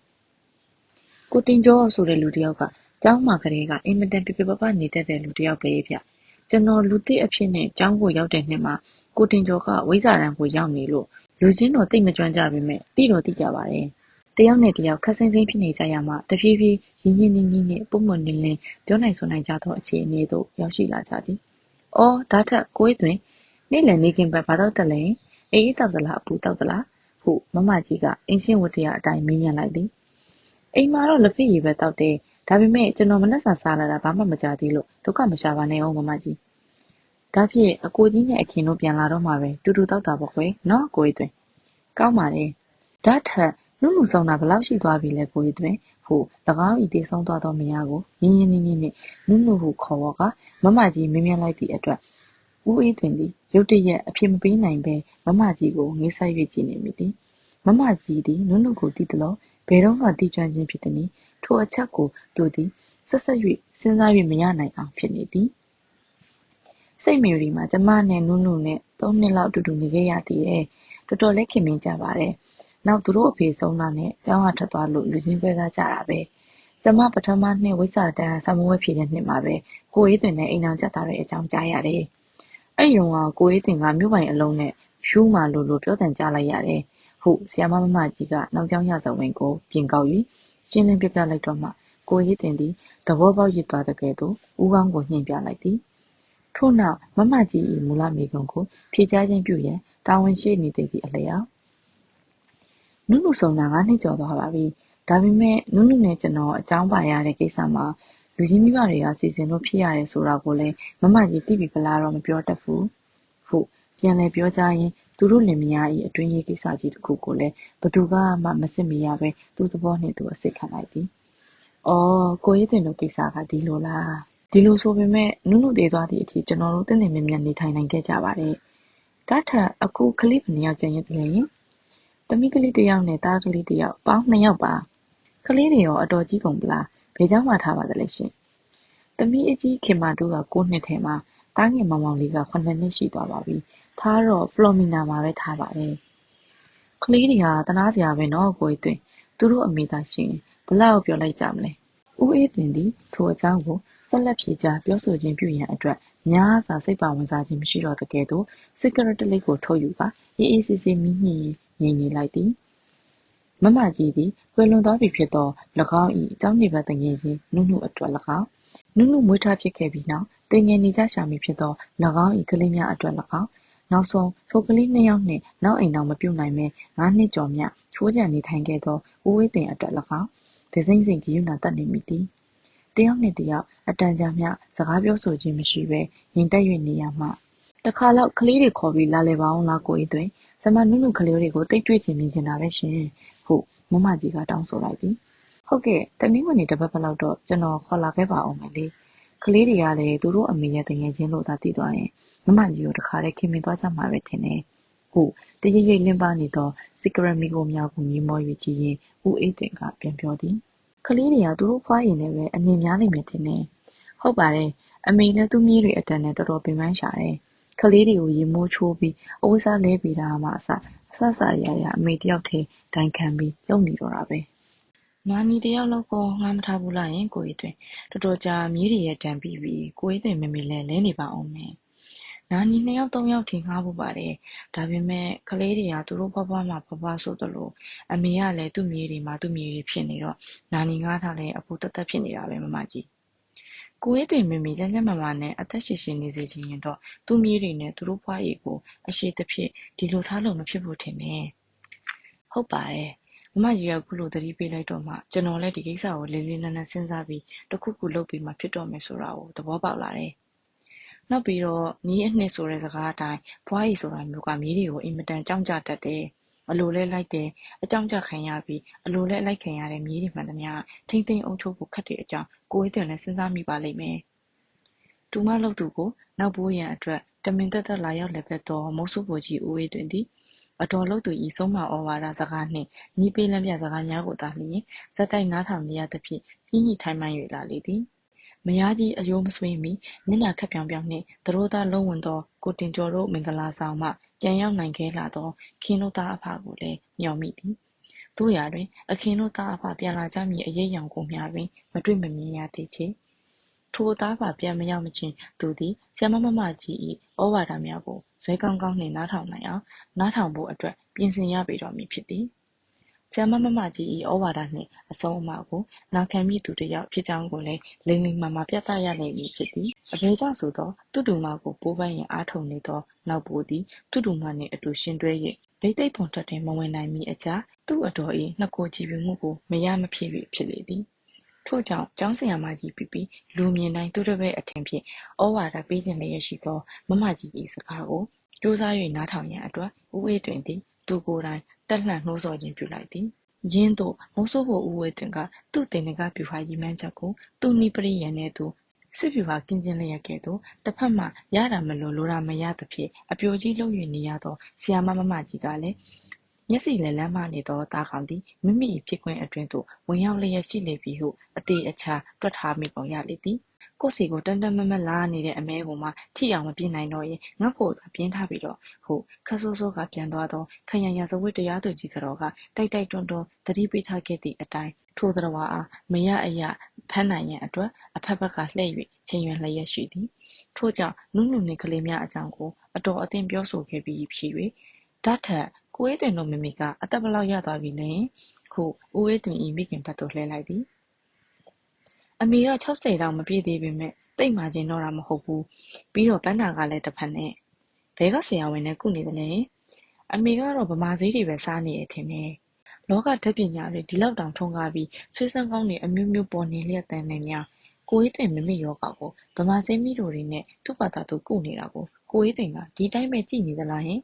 ကိုတင်ကျော်ဆိုတဲ့လူတစ်ယောက်ကကျောင်းမှာကလေးကအင်မတန်ပြပြပပနေတတ်တဲ့လူတစ်ယောက်ပဲဗျကျွန်တော်လူသစ်အဖြစ်နဲ့ကျောင်းကိုရောက်တဲ့နှစ်မှာကိုတင်ကျော်ကဝိဇာတန်းကိုရောက်နေလို့လူချင်းတော်တိတ်မကြွကြပေမဲ့တိတော်တိကြပါတယ်တယောက်နဲ့တယောက်ခက်ဆင်းဆင်းဖြစ်နေကြရမှတဖြည်းဖြည်းရင်းရင်းနှီးနှီးနဲ့ပုံမှန်လင်းလင်းပြောနိုင်ဆိုနိုင်ကြသောအခြေအနေသို့ရောက်ရှိလာကြသည်။အော်ဒါထက်ကိုယ်တွင်နေ့လည်နေခင်ဘက်ဘာတော့တက်လဲအေးတောက်သလားအပူတောက်သလားဟုမမကြီးကအင်းရှင်းဝတ္တရားအတိုင်းမေးမြန်းလိုက်သည်။အိမ်မှာတော့လက်ဖက်ရည်ပဲတောက်တယ်ဒါပေမဲ့ကျွန်တော်မနှက်ဆန်စားလာတာဘာမှမကြသေးလို့ဒုက္ခမရှာပါနဲ့အောင်မမကြီး။ဒါဖြင့်အကိုကြီးနဲ့အခင်တို့ပြန်လာတော့မှပဲတူတူတောက်တာပေါ့ကွယ်နော်ကိုယ်တွင်ကောင်းပါလေ။ဒါထက်နုနုဆောင်တာဘလောက်ရှိသွားပြီလဲကိုယ်တွင်ဟု၎င်းဤတည်ဆုံးသွားသောမယားကိုရင်းရင်းနှီးနှီးနှင့်နုနုဟုခေါ်ဝေါ်ကမမကြီးမေးမြန်းလိုက်သည့်အတွက်ဦးအေးတွင်သည်ရုတ်တရက်အဖြစ်မပေးနိုင်ပဲမမကြီးကိုငေးဆက်၍ကြည့်နေမိသည်မမကြီးသည်နုနုကိုသိသလောဘယ်တော့မှသိကျွမ်းခြင်းဖြစ်သည်။ထိုအချက်ကိုသူသည်ဆက်ဆက်၍စဉ်းစား၍မရနိုင်အောင်ဖြစ်နေသည်။စိတ်မေရီမှာကျမနဲ့နုနုနဲ့3နှစ်လောက်အတူတူနေခဲ့ရသေးတယ်။တော်တော်လေးခင်မင်ကြပါတယ်။နောက်သူတို့အဖေဆုံးတာနဲ့ကျောင်းကထွက်သွားလို့လူချင်းပွဲစားကြတာပဲ။ကျမပထမနှစ်ဝိဇ္ဇာတန်းစာမေးပွဲဖြေတဲ့နှစ်မှာပဲကိုအေးသွင်နဲ့အိမ်အောင်ကျသွားတဲ့အကြောင်းကြားရတယ်။အဲ့ဒီတော့ကိုအေးသွင်ကမြို့ပိုင်အလုံးနဲ့ဖြူးမှလို့ပြောတန်ကြားလိုက်ရတယ်။ဟုတ်ဆရာမမကြီးကနောက်ကျောင်းရဇဝင်ကိုပြင်ကောက်၍ရှင်းလင်းပြပြလိုက်တော့မှကိုအေးသွင်သည်သဘောပေါက်ရစ်သွားတဲ့ကဲ့သို့ဦးခေါင်းကိုနှင်ပြလိုက်သည်။ထို့နောက်မမကြီး၏မူလမိကုံကိုဖြေကြားခြင်းပြုရန်တာဝန်ရှိနေသေးသည့်အလျောက်နုနုဆောင်တာ9နှစ်ကျော်သွားပါပြီ။ဒါပေမဲ့နုနုနဲ့ကျွန်တော်အကြောင်းပါရတဲ့ကိစ္စမှာလူကြီးမိဘတွေကစီစဉ်လို့ဖြစ်ရတယ်ဆိုတာကိုလည်းမမကြီးသိပြီဗလားတော့မပြောတတ်ဘူး။ဟုတ်ပြန်လဲပြောကြရင်သူတို့လင်မယား၏အတွင်းရေးကိစ္စကြီးတစ်ခုကိုလည်းဘသူကမှမစစ်မိရပဲသူ့သဘောနှင့်သူအစစ်ခံလိုက်သည်။အော်ကိုရေးတင်တို့ကိစ္စကဒီလိုလား။ဒီလိုဆိုပေမဲ့နုနုသေးသွားသည့်အထိကျွန်တော်တို့တင်းတင်းမြတ်မြတ်နေထိုင်နိုင်ခဲ့ကြပါတယ်။ဒါထက်အခုကလေးဘယ်နှယောက်ကျန်ရသေးလဲယင်။သမီးကလေးတစ်ယောက်နဲ့သားကလေးတစ်ယောက်ပေါင်း2ယောက်ပါကလေးတွေရောအတော်ကြီးကုန်ပလားဘယ်ကြောင့်မှထားပါသလဲရှင်သမီးအကြီးခင်မာတူက9နှစ်ထဲမှာတားငယ်မောင်မောင်လေးက9နှစ်ရှိသွားပါပြီထားတော့ဖလော်မီနာမှာပဲထားပါတယ်ကလေးတွေကတနာစရာပဲနော်ကိုကြီးတွင်သူတို့အမေသားရှင်ဘလောက်ပြောလိုက်ကြမလဲဦးအေးတင်သည်ထိုအကြောင်းကိုဆက်လက်ဖြေကြားပြောဆိုခြင်းပြုရန်အတွက်များစွာစိတ်ပါဝင်စားခြင်းမရှိတော့တဲ့ကဲ့သို့စကရတလေးကိုထုတ်ယူပါအေးအေးဆေးဆေးမြည်မြည်ငြိမ်နေလိုက်သည်မမကြီးသည်ကွယ်လွန်သွားပြီဖြစ်သော၎င်း၏အကြောင်းမြေဘက်တငယ်ချင်းနုနုအတွက်၎င်းနုနုမွေးထားဖြစ်ခဲ့ပြီးနောက်တင်ငယ်နေကြရှာမည်ဖြစ်သော၎င်း၏ကလေးများအတွက်၎င်းနောက်ဆုံးထိုကလေး2ယောက်နှင့်နောက်အိမ်တော်မပြုတ်နိုင်မဲ9နှစ်ကျော်မြချိုးချံနေထိုင်ခဲ့သောဦးဝေးတင်အတွက်၎င်းဒစိမ့်စိမ့်ဂိယူနာတတ်နေမိသည်တယောက်နှင့်တယောက်အတန်ကြာမြစကားပြောဆိုခြင်းမရှိဘဲငြိမ်သက်၍နေရမှတခါလောက်ကလေးတွေခေါ်ပြီးလာလေပါအောင်လားကိုကြီးတွင်ဇမနုနုကလေးတွေကိုတိတ်တွေ့ချင်မြင်ချင်တာပဲရှင်ဟုတ်မမကြီးကတောင်းဆိုလိုက်သည်ဟုတ်ကဲ့တနည်းဝင်တစ်ပတ်ပတ်လောက်တော့ကျွန်တော်ခေါ်လာခဲ့ပါအောင်မယ်လေကလေးတွေကလည်းသူတို့အမေရဲ့တငယ်ချင်းလို့သာသိသွားရင်မမကြီးကိုတခါတည်းခင်မင်သွားကြမှာပဲထင်တယ်ဟုတ်တရိပ်ရိပ်လင်းပါနေသောစီကရမီကိုမြောက်ကိုမြည်မော၍ကြည့်ရင်ဦးအေးတင်ကပြန်ပြောသည်ကလေးတွေကသူတို့ဖွားရင်လည်းပဲအနေများနေမယ်ထင်တယ်ဟုတ်ပါတယ်အမေလည်းသူ့မြေးတွေအတန်နဲ့တော်တော်ပင်ပန်းရှာတယ်ကလေးတွေကိုရေမိုးချိုးပြီးအဝိစားလဲပေးတာမှအစအဆအရာရာအမေတယောက်ထဲတိုင်ခံပြီးလုပ်နေတော့တာပဲ နာနီတယောက်လောက်ကောငါမထားဘူးလားယင်ကိုကြီးတွင်တော်တော်ကြာမြေးတွေရဲ့တံပြီးပြီးကိုကြီးတွင်မမေလဲလဲနေပါအောင်မယ်နာနီ2ယောက်3ယောက်ထင်ငှားဖို့ပါတယ်ဒါပေမဲ့ကလေးတွေကသူတို့ဘဘမှဘဘဆိုသလိုအမေကလည်းသူ့မြေးတွေမှသူ့မြေးတွေဖြစ်နေတော့နာနီငှားထားလဲအပူတက်တက်ဖြစ်နေတာပဲမမကြီးကိုကြီးတွင်မမေလက်လက်မမနဲ့အသက်ရှင်ရှင်နေစေချင်ရင်တော့သူ့မြေးတွေနဲ့သူတို့ဖွားရည်ကိုအရှိတစ်ဖြစ်ဒီလိုထားလို့မဖြစ်ဘူးထင်တယ်ဟုတ်ပါတယ်မမကြီးကခုလိုသတိပေးလိုက်တော့မှကျွန်တော်လည်းဒီကိစ္စကိုလေးလေးနက်နက်စဉ်းစားပြီးတစ်ခုခုလုပ်ပြီးမှဖြစ်တော့မယ်ဆိုတာကိုသဘောပေါက်လာတယ်။နောက်ပြီးတော့မြေးအနှစ်ဆိုတဲ့စကားအတိုင်းဖွားရည်ဆိုတာမျိုးကမြေးတွေကိုအင်မတန်ကြောက်ကြတတ်တယ်။အလိုလဲလိုက်တယ်အကြောင်းကြခံရပြီးအလိုလဲလိုက်ခံရတဲ့မြေးတွေမှန်သမျှထိမ့်သိမ်းအုပ်ချုပ်ဖို့ခက်တဲ့အကြောင်းကိုယ်အစ်လည်းစဉ်းစားမိပါလိမ့်မယ်။တူမလုပ်သူကိုနောက်ဘိုးရန်အတွက်တမင်သက်သက်လာရောက်လည်းပဲတော့မိုးစုပေါ်ကြီးဦးဝေးတွင်သည်အတော်လို့သူဤဆုံးမဩဝါဒစကားနှင့်ညီပေးလမ်းပြစကားများကိုသာလျှင်ဇက်တိုက်နားထောင်နေရသဖြင့်ပြီးညှိထိုင်းမှန်၍လာလေသည်မယားကြီးအယိုးမဆွေးမီမျက်နှာခက်ပြောင်ပြောင်နှင့်သတို့သားလုံးဝင်သောကိုတင်ကျော်တို့မင်္ဂလာဆောင်မှပြန်ရောက်နိုင်ခဲ့လာသောခင်တို့သားအဖကိုလည်းမျှော်မိသည်တို့ရာတွင်အခင်းတို့သားအဖပြန်လာကြမည်အရေးရောင်ကိုမျှတွင်မတွေ့မမြင်ရသေးချေထိုသားပါပြန်မရောက်မချင်းသူသည်ဆရာမကြီး၏ဩဝါဒများကိုဇွဲကောင်းကောင်းနှင့်နားထောင်နိုင်အောင်နားထောင်ဖို့အတွက်ပြင်ဆင်ရပေတော့မည်ဖြစ်သည်ဆရာမကြီး၏ဩဝါဒနှင့်အဆုံးအမကိုနာခံမိသူတစ်ယောက်ဖြစ်ကြောင်းကိုလည်းလိမ့်လိမ့်မှန်မှပြသရလိမ့်မည်ဖြစ်သည်အဘယ်ကြောင့်ဆိုသောသူတူမကိုပိုးပန်းရင်အားထုတ်နေသောနောက်ပိုးသည်သူတူမနှင့်အတူရှင်တွဲ၍ဗိသိက်ဖွန်ထွက်တွင်မဝင်နိုင်မီအကြားသူ့အတော်၏နှစ်ကိုကြည်ပြမှုကိုမရမဖြစ်၍ဖြစ်လေသည်ထို့ကြောင့်ကျောင်းဆရာမကြီးဖြစ်ပြီးလူမြင်တိုင်းသူတစ်ပည့်အထင်ဖြင့်ဩဝါဒပေးခြင်းလျက်ရှိသောမကြီး၏စကားကိုကြိုးစား၍နားထောင်ရန်အတွက်ဦးအေးတွင်သည်သူကိုယ်တိုင်တက်လှန့်နှိုးဆော်ခြင်းပြုလိုက်သည်ယင်းသို့မိုးဆိုးဖို့ဦးဝေတွင်ကသူ့တင်နကပြူဟာရည်မှန်းချက်ကိုသူ့နိပရိယံနှင့်သူစစ်ပြူဟာကင်းကျင်းလျက်ကဲ့သို့တစ်ဖက်မှရတာမလို့လိုတာမရသဖြင့်အပြိုကြီးလှုပ်၍နေရသောဆရာမကြီးကလည်းမျက်စိလည်းလမ်းမနေသောသားကောင်သည်မိမိ၏ဖြစ်ခွင့်အတွင်းသို့ဝင်ရောက်လျက်ရှိလေပြီဟုအသေးအချာတွက်ထားမိပုံရလေသည်ကိုယ်စီကိုတန်တန်မမလာနေတဲ့အမဲကိုမှထိအောင်မပြင်းနိုင်တော့ရင်ငတ်ဖို့သာပြင်းထားပြီးတော့ဟုခတ်ဆိုးဆိုးကပြန်သွားသောခရံရစဝတ်တရားသူကြီးကတော့ကတိုက်တိုက်တွန်းတွန်းသတိပေးထားခဲ့သည့်အတိုင်းထိုသရဝါအားမရအရဖမ်းနိုင်ရန်အတွက်အဖက်ဘက်ကလှည့်၍ချိန်ရွယ်လျက်ရှိသည်ထို့ကြောင့်နုနုနှင့်ကလေးများအကြောင်းကိုအတော်အသင့်ပြောဆိုခဲ့ပြီးဖြစ်၍ဓာတ်ထက်ကိုအေးတွင်တို့မမေကအသက်ဘလောက်ရသွားပြီလဲဟုဦးအေးတွင်ဤမိခင်ဘက်သို့လှည့်လိုက်သည်အမေက60တောင်မပြည့်သေးပေမဲ့တိတ်မှချင်းတော့တာမဟုတ်ဘူးပြီးတော့ပန်းတာကလည်းတစ်ဖက်နဲ့ဘဲကဆရာဝန်နဲ့ကုနေတယ်လေအမေကတော့ဗမာဈေးတွေပဲစားနေရထင်တယ်လောကဓာတ်ပညာတွေဒီလောက်တောင်ထုံးကားပြီးဆွေးစမ်းကောင်းတွေအမျိုးမျိုးပေါ်နေလျက်တန်းနေများကိုအေးတွင်မမေယောဂကိုဗမာဈေးမီတို့တွေနဲ့သူ့ဘာသာသူကုနေတာကိုအေးတွင်ကဒီတိုင်းပဲကြည့်နေသလားဟင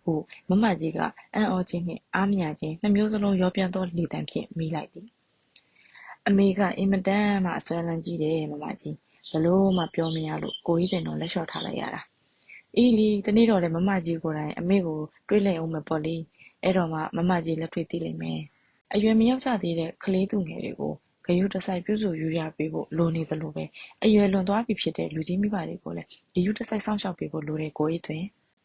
်ဟုမကြီးကအံ့ဩခြင်းနှင့်အားမရခြင်းနှစ်မျိုးစလုံးရောပြန်းသောလေတံဖြင့်မိလိုက်သည်အမေကအင်မတန်မှအစွဲလန်းကြီးတယ်မကြီးဘလို့မှပြောမရလို့ကိုကြီးတင်တော့လက်လျှော့ထားလိုက်ရတာအေးလီတနေ့တော့လေမကြီးကိုယ်တိုင်အမေကိုတွေးလိုက်အောင်မပေါ့လေအဲ့တော့မှမကြီးလက်တွေ့သိလိမ့်မယ်အရွယ်မရောက်ကြသေးတဲ့ကလေးသူငယ်တွေကိုဂယုတစိုက်ပြုစုယူရပေးဖို့လိုနေသလိုပဲအရွယ်လွန်သွားပြီဖြစ်တဲ့လူကြီးမိဘတွေကိုလည်းဂယုတစိုက်စောင့်ရှောက်ပေးဖို့လိုတဲ့ကိုကြီးတွင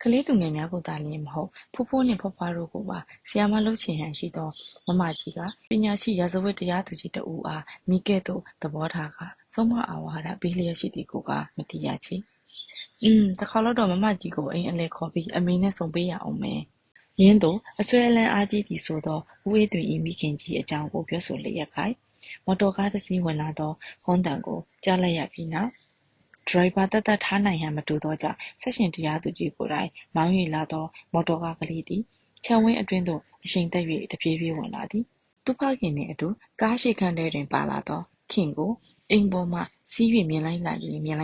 ်ကလေးသူငယ်များကိုသာလျှင်မဟုတ်ဖိုးနှင့်ဖွားတို့ကိုပါဆရာမလုပ်ချင်ဟန်ရှိသောမကြီးကပညာရှိရာဇဝတ်တရားသူကြီးတဦးအားမိကဲ့သို့သဘောထားကဆုံးမအာဝါဒပေးလျက်ရှိသည်ကိုကမသိရချေတခါတော့မကြီးကိုအိမ်အလဲခေါ်ပြီးအမေနဲ့ဆုံပေးရအောင်မယ်ရင်းသို့အဆွဲအလန်းအားကြီးသည်ဆိုသောဦးအေးတွင်ဤမိခင်ကြီးအကြောင်းကိုပြောဆိုလျက်ခိုင်မော်တော်ကားတစ်စီးဝင်လာသောဟွန်းတန်ကိုကြားလိုက်ရပြီးနောက်ဒရိုင်ဘာတတ်ထားနိုင်ဟန်မတူသောကြောင့်ဆက်ရှင်တရားသူကြီးကိုယ်တိုင်မောင်း၍လာသောမော်တော်ကားကလေးသည်ခြံဝင်းအတွင်းသို့အရှိန်တက်၍တပြေးပြေးဝင်လာသည်သူဖခင်နှင့်အတူကားရှိခန်းထဲတွင်ပါလာသောခင်ကိုအိမ်ပေါ်မှစီး၍မြင်လိ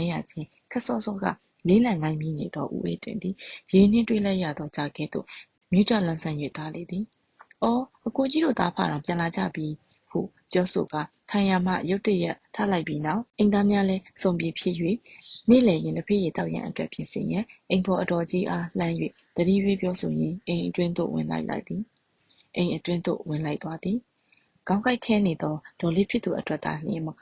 ုက်ရခြင်းခက်စောစောကလေးလံငိုင်းမိနေသောဦးအေးတွင်သည်ရေနှင်းတွေးလိုက်ရသောကြားကဲ့သို့မြူးကြလန်းဆန်း၍သားလေသည်အော်အကိုကြီးတို့သားဖတော်ပြန်လာကြပြီဟုပြောဆိုကထိုင်ရမှရုတ်တရက်ထားလိုက်ပြီးနောက်အိမ်သားများလည်းစုံပြေဖြစ်၍နေ့လည်ရင်တစ်ဖေးရတောက်ရန်အတွက်ပြင်ဆင်ရန်အိမ်ပေါ်အတော်ကြီးအားလှမ်း၍တတိရွေးပြောဆိုရင်းအိမ်အတွင်းသို့ဝင်လိုက်သည်အိမ်အတွင်းသို့ဝင်လိုက်သွားသည်ခေါင်းကိုက်ခဲနေသောဒေါ်လေးဖြစ်သူအတွက်သာလျှင်မက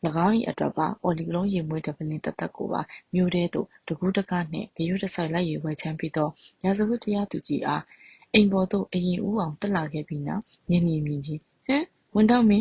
၎င်း၏အတွက်ပါအော်လီကလုံးရေမွေးတပလင်းတသက်ကိုပါမြို့ထဲသို့တကူးတကားနှင့်ဂရုတစိုက်လိုက်၍ဝယ်ချမ်းပြီးသောရာဇဝတ်တရားသူကြီးအားအိမ်ပေါ်သို့အရင်ဦးအောင်တက်လာခဲ့ပြီးနောက်ညင်မြင်ချင်းဟင် ဝန်တော့မင်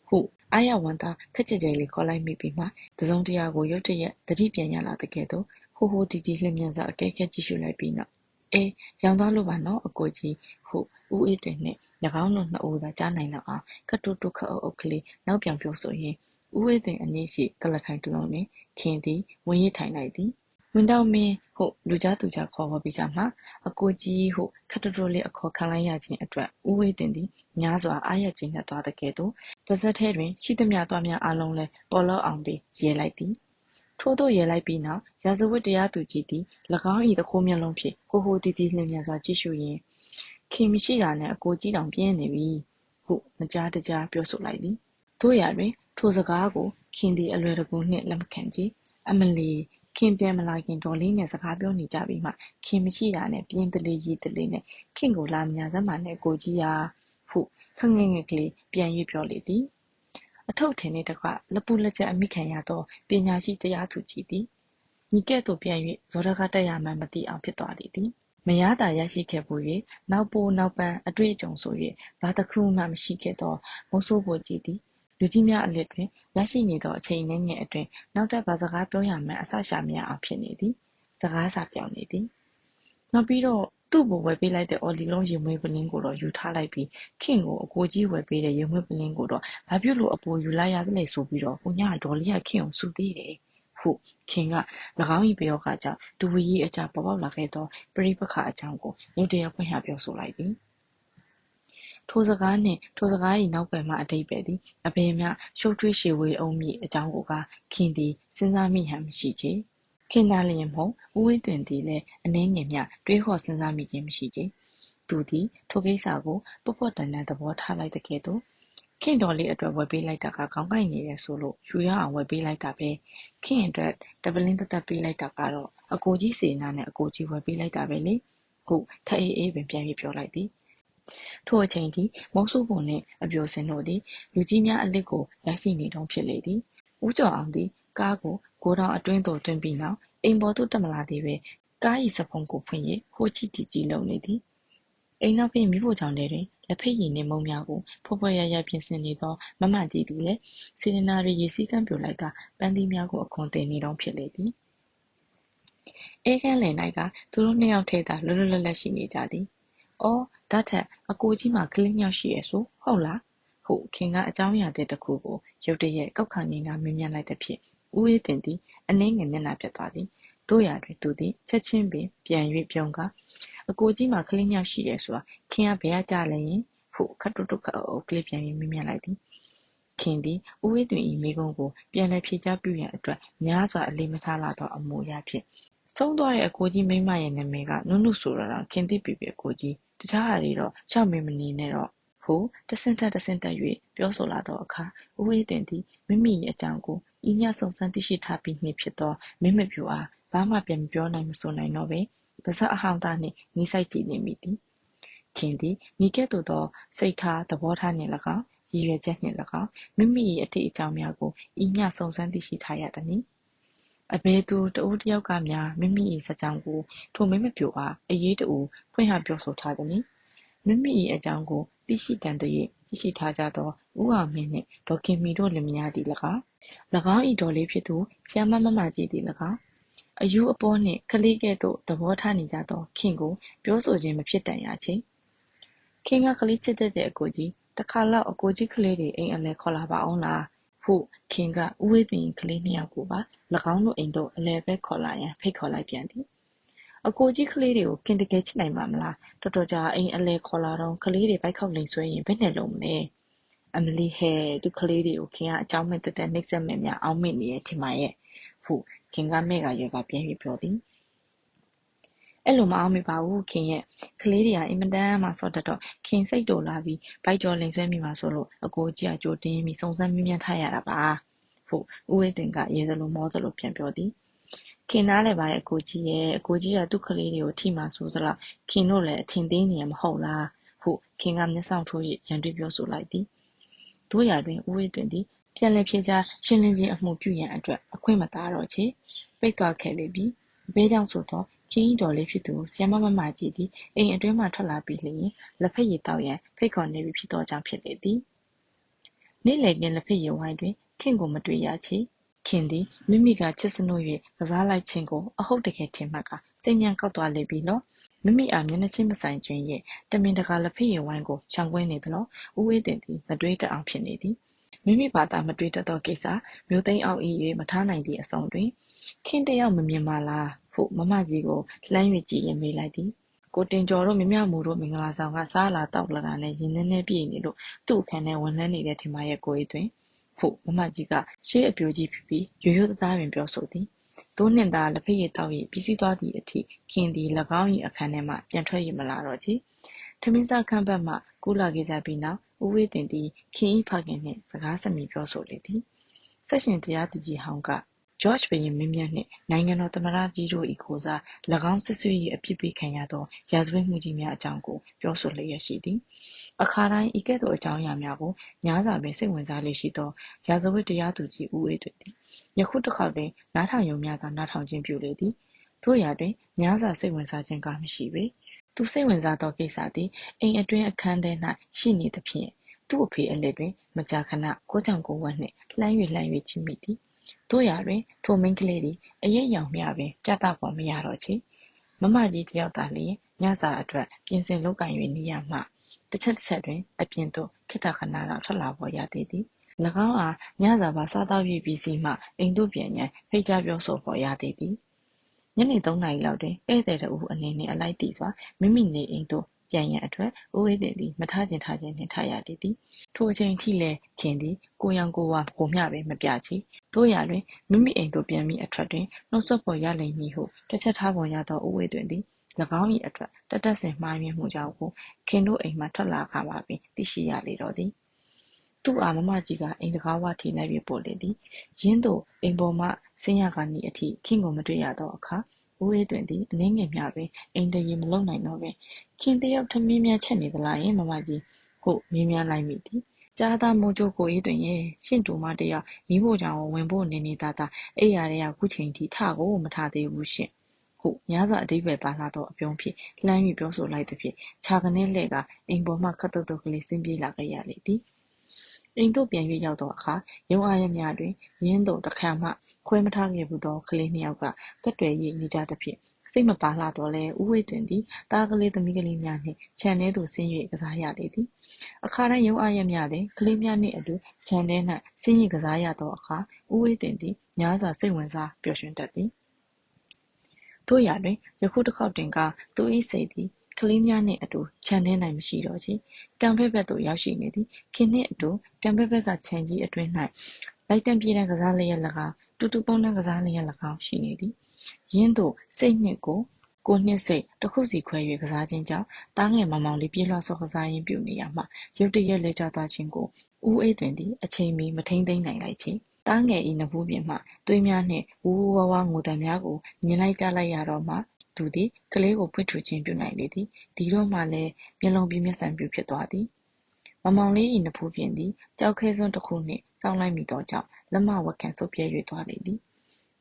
းဟုအားရဝန်သားခက်ကြကြလေးခေါ်လိုက်မိပြီးမှတစုံတရာကိုရုတ်တရက်တတိပြန်ရလာတဲ့ကဲ့သို့ဟိုဟိုတီတီလျင်မြန်စွာအကဲခက်ကြည့်ရှုလိုက်ပြီးနောက်ရောင်သားလို့ပါနော်အကိုကြီးဟုဦးအေးတင်နဲ့၎င်းတို့နှစ်ဦးသာကြားနိုင်တော့အောင်ခတ်တိုးတိုးခတ်အုပ်အုပ်ကလေးနောက်ပြန်ပြောဆိုရင်ဦးအေးတင်အနည်းရှိကလထိုင်တူလုံးနဲ့ခင်သည်ဝင်ရထိုင်လိုက်သည်ဝန်တော့မင်းဟုလူကြားသူကြားခေါ်ပြီးကမှအကိုကြီးဟုခတ်တိုးတိုးလေးအခေါ်ခံလိုက်ရခြင်းအတွက်ဦးအေးတင်သည်များစွာအားရခြင်းနဲ့သွားတဲ့ကဲ့သို့ပါဇက်ထဲတွင်ရှိသမျှသွားများအလုံးလဲပေါ်လောအောင်ပြီးရဲလိုက်သည်ထို့သို့ရဲလိုက်ပြီးနောက်ရာဇဝတ်တရားသူကြီးသည်၎င်း၏တခိုးမျက်လုံးဖြင့်ဟိုဟိုတီတီလျင်မြန်စွာကြည့်ရှုရင်းခင်မရှိတာနဲ့အကိုကြီးတောင်ပြင်းနေပြီဟုမကြားတကြားပြောဆိုလိုက်သည်တို့ရာတွင်ထိုစကားကိုခင်သည်အလွယ်တကူနှင့်လက်မခံကြအမလီခင်ပြန်မလာခင်ဒေါ်လေးနဲ့စကားပြောနေကြပြီးမှခင်မရှိတာနဲ့ပြင်းတလေးရေးတလေးနဲ့ခင်ကိုလာမြစမ်းပါနဲ့ကိုကြီးရာဟုခငငယ်ကလေးပြန်၍ပြောလေသည်အထုပ်ထင်နှင့်တကွလက်ပူလက်ချက်အမိခံရသောပညာရှိတရားသူကြီးသည်ညီကဲ့သို့ပြန်၍ဇော်ရကတက်ရမှန်းမသိအောင်ဖြစ်သွားလေသည်မရသာရရှိခဲ့ဖို့၍နောက်ပိုနောက်ပန်းအတွေ့အကြုံဆို၍ဘာတစ်ခုမှမရှိခဲ့သောမိုးဆိုးဖို့ကြီးသည်လူကြီးများအလစ်တွင်ရရှိနေသောအချိန်နှင်းငယ်အတွင်းနောက်ထပ်ဘာစကားပြောရမှန်းအဆရှာမရအောင်ဖြစ်နေသည်စကားစာပြောင်းနေသည်နောက်ပြီးတော့သူ့ကိုဝယ်ပေးလိုက်တဲ့အော်လီလုံးရေမွေးပလင်းကိုတော့ယူထားလိုက်ပြီးခင်ကိုအကိုကြီးဝယ်ပေးတဲ့ရေမွေးပလင်းကိုတော့ဘာဖြစ်လို့အပိုယူလိုက်ရသလဲဆိုပြီးတော့ကိုညာဒေါ်လေးကခင်ကိုစူသေးတယ်ဟုခင်က၎င်း၏ပယောကကြောင့်ဒူဝီကြီးအကြပေါ်ပေါက်လာခဲ့သောပရိပခအကြောင်းကိုရုတ်တရက်ဖွင့်ဟပြောဆိုလိုက်သည်ထိုစကားနှင့်ထိုစကား၏နောက်ပယ်မှအတိတ်ပဲသည်အဘယ်မျှရှုပ်ထွေးရှည်ဝေးအောင်မည်အကြောင်းကိုကခင်သည်စဉ်းစားမိဟန်မရှိချေခင်သာလျင်မဟုတ်ဦးဝင်းတွင်သည်လည်းအနှဲငယ်မျှတွေးခေါ်စဉ်းစားမိခြင်းမရှိချေသူသည်ထိုကိစ္စကိုပွတ်ပွတ်တန်တန်သဘောထားလိုက်တဲ့ကဲ့သို့ခင်တော်လေးအတွက်ဝယ်ပေးလိုက်တာကခေါင်းကိုက်နေတယ်ဆိုလို့ယူရအောင်ဝယ်ပေးလိုက်တာပဲခင်အတွက်တပလင်းတက်ပေးလိုက်တာကတော့အကိုကြီးစေနာနဲ့အကိုကြီးဝယ်ပေးလိုက်တာပဲလေဟုထအေးအေးပင်ပြန်ပြီးပြောလိုက်သည်ထိုအချိန်ထိမုံစုပုံနှင့်အပြိုစင်တို့သည်လူကြီးများအလစ်ကိုရရှိနေတုံးဖြစ်လေသည်ဦးကျော်အောင်သည်ကားကိုဂိုးတောင်အတွင်းသို့တွင်ပြီးနောက်အိမ်ပေါ်သို့တက်မလာသေးပဲကား၏စဖုံကိုဖွင့်၍ဟိုချီတီကြီးလုံနေသည်အိမ်နောက်ပြင်မိဖို့ကြောင့်တွင်လက်ဖိတ်ရည်နှင့်မုံများကိုဖွယ်ဖွယ်ရရပြင်ဆင်နေသောမမကြီးသည်လည်းစေတနာရေစည်းကမ်းပြိုလိုက်ကပန်းသီးများကိုအခွန်တင်နေတုံးဖြစ်လေသည်အေးခန်းလယ်၌ကသူတို့နှစ်ယောက်ထဲသာလွတ်လွတ်လပ်လပ်ရှိနေကြသည်အော်ဒါထက်အကိုကြီးမှာကလေးညောက်ရှိရဲ့ဆိုဟုတ်လားဟုခင်ကအကြောင်းအရာတစ်ခုကိုရုတ်တရက်ကောက်ခါနေနာမင်းမြန်လိုက်တဲ့ဖြစ်ဦးအေးတင်သည်အနှင်းငယ်မျက်နှာပြတ်သွားသည်တို့ရာတွင်သူသည်ချက်ချင်းပင်ပြန်၍ပြုံးကအကိုကြီးမှာကလေးညောက်ရှိရဲ့ဆိုတာခင်ကဘယ်ကကြလဲရင်ဟုခတ်တုတ်တုတ်ခတ်အုပ်ကလေးပြန်၍မင်းမြန်လိုက်သည်ခင်သည်ဦးအေးတွင်၏မိကုံးကိုပြန်လည်ဖြေကြားပြုရန်အတွက်များစွာအလေးမထားလာသောအမူအရာဖြင့်ဆုံးသွားတဲ့အကိုကြီးမိမရဲ့နာမည်ကနုနုဆိုတော့ခင်သိပြီပဲအကိုကြီးတခြားဟာတွေတော့ရှောက်မင်းမနေနဲ့တော့ဟုတဆင့်တက်၍ပြောဆိုလာသောအခါဦးအေးတင်သည်မိမိရဲ့အကြောင်းကိုဤညစုံစမ်းသိရှိထားပြီးနှင့်ဖြစ်သောမင်းမပြူအားဘာမှပြန်မပြောနိုင်မဆိုနိုင်တော့ပဲပါးစပ်အဟောင်းသားနှင့်နီးဆိုင်ကြည့်နေမိသည်ခင်သည်မိကဲ့သို့သောစိတ်ထားသဘောထားနှင့်၎င်းရည်ရွယ်ချက်နှင့်၎င်းမိမိ၏အထိအကြောင်းများကိုဤညစုံစမ်းသိရှိထားရသည်အဘယ်သူတဦးတယောက်ကများမိမိ၏ဇာကြောင့်ကိုထိုမင်းမပြိုအားအရေးတူဖွင့်ဟပြောဆိုထားသည်မိမိ၏အကြောင်းကိုသိရှိတန်တည်းသိရှိထားကြသောဦးအောင်မင်းနှင့်ဒေါ်ခင်မီတို့လင်မယားသည်၎င်း၏ဒေါ်လေးဖြစ်သူဆရာမမကြီးသည်၎င်းအယူအပေါ်နှင့်ကလေးကဲ့သို့သဘောထားနေကြသောခင်ကိုပြောဆိုခြင်းမဖြစ်တန်ရချေခင်ကကလေးချစ်တဲ့အကိုကြီးတခါလောက်အကိုကြီးကလေးတွေအိမ်အလဲခေါ်လာပါအောင်လားဟုခင်ကဦးဝေးပင်ကလေးနှစ်ယောက်ကိုပါ၎င်းတို့အိမ်သို့အလဲပဲခေါ်လာရန်ဖိတ်ခေါ်လိုက်ပြန်သည်အကိုကြီးကလေးတွေကိုခင်တကယ်ချစ်နိုင်မှာမလားတော်တော်ကြာအိမ်အလဲခေါ်လာတော့ကလေးတွေဘိုက်ခောက်လိန်ဆွဲရင်ဘယ်နဲ့လုံးမလဲအမလီဟဲသူကလေးတွေကိုခင်ကအကြောင်းမဲ့တက်နှိမ့်ဆက်မဲ့များအောင်းမိနေရဲ့ထင်ပါရဲ့ဟုခင်ကမဲ့ကရွက်ကပြန်ပြီးပြောသည်အဲ့လိုမအောင်မိပါဘူးခင်ရဲ့ကလေးတွေကအင်မတန်မှစော့တတ်တော့ခင်စိတ်တိုလာပြီးဘိုက်ကျော်လိန်ဆွဲမိမှာဆိုလို့အကိုကြီးကကြိုတင်းပြီးစုံစမ်းမြင်ထားရတာပါဟုဦးဝေးတင်ကရေစလိုမောစလိုပြန်ပြောသည်ခင်နားလည်းပါရဲ့အကိုကြီးရဲ့အကိုကြီးကသူ့ကလေးတွေကိုထိမှဆိုသလားခင်တို့လည်းအထင်သေးနေရမဟုတ်လားဟုခင်ကမျက်စောင့်ထိုး၍ရန်တွေ့ပြောဆိုလိုက်သည်တို့ရာတွင်ဦးဝေးတင်သည်ပြန်လည်ဖြေကြားရှင်းလင်းခြင်းအမှုပြုရန်အတွက်အခွင့်မသားတော့ချေပိတ်သွားခဲ့လေပြီဘဲကြောင့်ဆိုတော့ခင်ကြီးတော်လေးဖြစ်သူဆရာမမကြီးသည်အိမ်အတွင်းမှထွက်လာပြီးလျင်လက်ဖက်ရည်တောက်ရန်ဖိတ်ခေါ်နေပြီဖြစ်သောကြောင့်ဖြစ်လေသည် နေ့လည်ခင်းလက်ဖက်ရည်ဝိုင်းတွင်ခင်ကိုမတွေ့ရချေခင်သည်မိမိကချစ်စနို့၍ကစားလိုက်ခြင်းကိုအဟုတ်တကယ်ထင်မှတ်ကစိတ်မြန်ကောက်သွားလေပြီလောမိမိအားမျက်နှာချင်းမဆိုင်ခြင်းရဲ့တမင်တကာလက်ဖက်ရည်ဝိုင်းကိုရှောင်ကွင်းနေသလောဦးဝေးတင်သည်မတွေးတတ်အောင်ဖြစ်နေသည်မိမိဘာသာမတွေးတတ်သောကိစ္စမျိုးသိမ်းအောင်၏၍မထားနိုင်သည့်အဆုံးတွင်ခင်တယောက်မမြင်ပါလားဟုမမကြီးကိုလှမ်း၍ကြည့်ရင်မေးလိုက်သည်ကိုတင်ကျော်တို့မြမြမူတို့မင်္ဂလာဆောင်ကစားလာတောက်လာတာနဲ့ရင်နှင်းပြည့်နေလို့သူ့အခန်းထဲဝင်လှမ်းနေတဲ့ထင်မရဲ့ကိုယ်တွင်ဟုတ်မမကြီးကရှေးအပြိုကြီးဖြစ်ပြီးရိုးရိုးသားသားပင်ပြောဆိုသည်တိုးနှင့်သာလက်ဖက်ရည်တောက်၍ပြီးစီးသွားသည့်အထိခင်သည်၎င်း၏အခန်းထဲမှပြန်ထွက်ရမလာတော့ချေထမင်းစားခန်းဘက်မှကူးလာခဲ့ကြပြီးနောက်ဦးဝေးတင်သည်ခင်၏ဖခင်နှင့်စကားစမြည်ပြောဆိုလေသည်ဆက်ရှင်တရားသူကြီးဟောင်းကဂျော့ချ်ဘုရင်မင်းမြတ်နှင့်နိုင်ငံတော်သမ္မတကြီးတို့၏ကိုစား၎င်းစစ်ဆွေး၏အပြစ်ပေးခံရသောရာဇဝတ်မှုကြီးများအကြောင်းကိုပြောဆိုလျက်ရှိသည်အခါတိုင်းဤကဲ့သို့အကြောင်းအရာများကိုညားစွာပင်စိတ်ဝင်စားလေ့ရှိသောရာဇဝတ်တရားသူကြီးဦးအေးတွင်သည်ယခုတစ်ခေါက်တွင်နားထောင်ရုံများသာနားထောင်ခြင်းပြုလေသည်ထို့ရာတွင်ညားစွာစိတ်ဝင်စားခြင်းကမရှိပေသူစိတ်ဝင်စားသောကိစ္စသည်အိမ်အတွင်းအခန်းထဲ၌ရှိနေသဖြင့်သူ့အဖေအလက်တွင်မကြာခဏကိုကြောင့်ကိုဝတ်နှင့်လှမ်း၍ကြည့်မိသည်တို့ရာတွင်ထိုမိန်းကလေးသည်အရိပ်ရောင်မျှပင်ပြသပေါ်မရတော့ချေမမကြီးတယောက်သာလျှင်ညစာအတွက်ပြင်ဆင်လုပ်ကိုင်၍နေရမှတစ်ချက်တွင်အပြင်သို့ခေတ္တခဏထွက်လာပေါ်ရသေးသည်၎င်းအားညစာပါစားသောက်၍ပြီးစီးမှအိမ်သို့ပြန်ရန်ဖိတ်ကြားပြောဆိုပေါ်ရသေးသည်ညနေ3 နာရီလောက်တွင်ဧည့်သည်တဦးအနေနှင့်အလိုက်တည်စွာမိမိနေအိမ်သို့ပြန်ရန်အတွက်ဦးဝေးတင်သည်မထားခြင်းနှင့်ထားရလေသည်ထိုအချိန်ထိလည်းခင်သည်ကိုရောင်ကိုဝါကိုမျှပင်မပြချေတို့ရာတွင်မိမိအိမ်သို့ပြန်မိအထွက်တွင်နှုတ်ဆက်ပေါ်ရလိမ့်မည်ဟုတစ်ချက်ထားပေါ်ရသောဦးဝေးတွင်သည်၎င်း၏အတွက်တက်ဆင်မှားယွင်းမှုကြောင့်ကိုခင်တို့အိမ်မှထွက်လာခါပါပင်သိရှိရလေတော့သည်သူ့အားမမကြီးကအိမ်တကားဝထိလိုက်ပြီးပို့လေသည်ရင်းသို့အိမ်ပေါ်မှဆင်းရခါနီးအထိခင်ကိုမတွေ့ရသောအခါဦးအေးတွင်သည်အနှင်းငယ်မျှပင်အိမ်တရေမလုံနိုင်တော့ပင်ခင်တယောက်ထမင်းများချက်နေသလားယင်မမကြီးဟုမေးမြန်းလိုက်မိသည်ကြားသားမိုးကြိုးကိုအေးတွင်ရဲ့ရှင့်တူမတယောက်မိဖို့ကြောင့်ဝင်ဖို့နေသားအိယာတွေကခုချိန်ထိထကိုမထသေးဘူးရှင့်ဟုများစွာအဓိပ္ပာယ်ပါလာသောအပြုံးဖြင့်လှမ်း၍ပြောဆိုလိုက်သဖြင့်ခြာကနေလှဲ့ကအိမ်ပေါ်မှခတ်တုတ်ကလေးဆင်းပြေးလာခဲ့ရလေသည်အိမ်သို့ပြန်၍ရောက်သောအခါရုံအားရများတွင်ရင်းသို့တခါမှခွဲမထားခဲ့ဘူးသောကလေးနှစ်ယောက်ကကတ်တွယ်၍နေကြသဖြင့်စိတ်မပါလှတော့လဲဦးဝေးတွင်သည်သားကလေးသမီးကလေးများနှင့်ခြံထဲသို့ဆင်း၍ကစားရလေသည်အခါတိုင်းရုံအားရများတွင်ကလေးများနှင့်အတူခြံထဲ၌ဆင်း၍ကစားရသောအခါဦးဝေးတွင်သည်များစွာစိတ်ဝင်စားပျော်ရွှင်တတ်သည်တို့ရာတွင်ယခုတစ်ခေါက်တွင်ကသူ၏စိတ်သည်ကလေးများနှင့်အတူခြံထဲ၌မရှိတော့ချေကံဖက်ဘက်သို့ရောက်ရှိနေသည်ခင်နှင့်အတူကံဖက်ဘက်ကခြံကြီးအတွင်း၌လိုက်တံပြေးတံကစားလျက်၎င်းတူတူပုံးတံကစားလျက်၎င်းရှိနေသည်ရင်းသို့စိတ်နှင့်ကိုနှင့်စိတ်တစ်ခုစီခွဲ၍ကစားခြင်းကြောင့်တားငယ်မောင်မောင်လေးပြေးလွှားစောကစားရင်းပြုနေရမှရုတ်တရက်လဲကျသွားခြင်းကိုဦးအေးတွင်သည်အချိန်မီမထိန်သိမ်းနိုင်လိုက်ချေတားငယ်၏နဖူးပြင်မှသွေးများနှင့်ဝူဝူဝါဝါငိုတံများကိုမြင်လိုက်ကြလိုက်ရတော့မှသူသည်ကလေးကိုဖွင့်ထူခြင်းပြုနိုင်လေသည်ဒီတော့မှလည်းမျက်လုံးပြမျက်စံပြဖြစ်သွားသည်မောင်လေး၏နဖူးပြင်သည်ကြောက်ခဲစွန်းတစ်ခုနှင့်စောင်းလိုက်မိသောကြောင့်လက်မဝက်ခံဆုပ်ပြဲ၍သွားလေသည်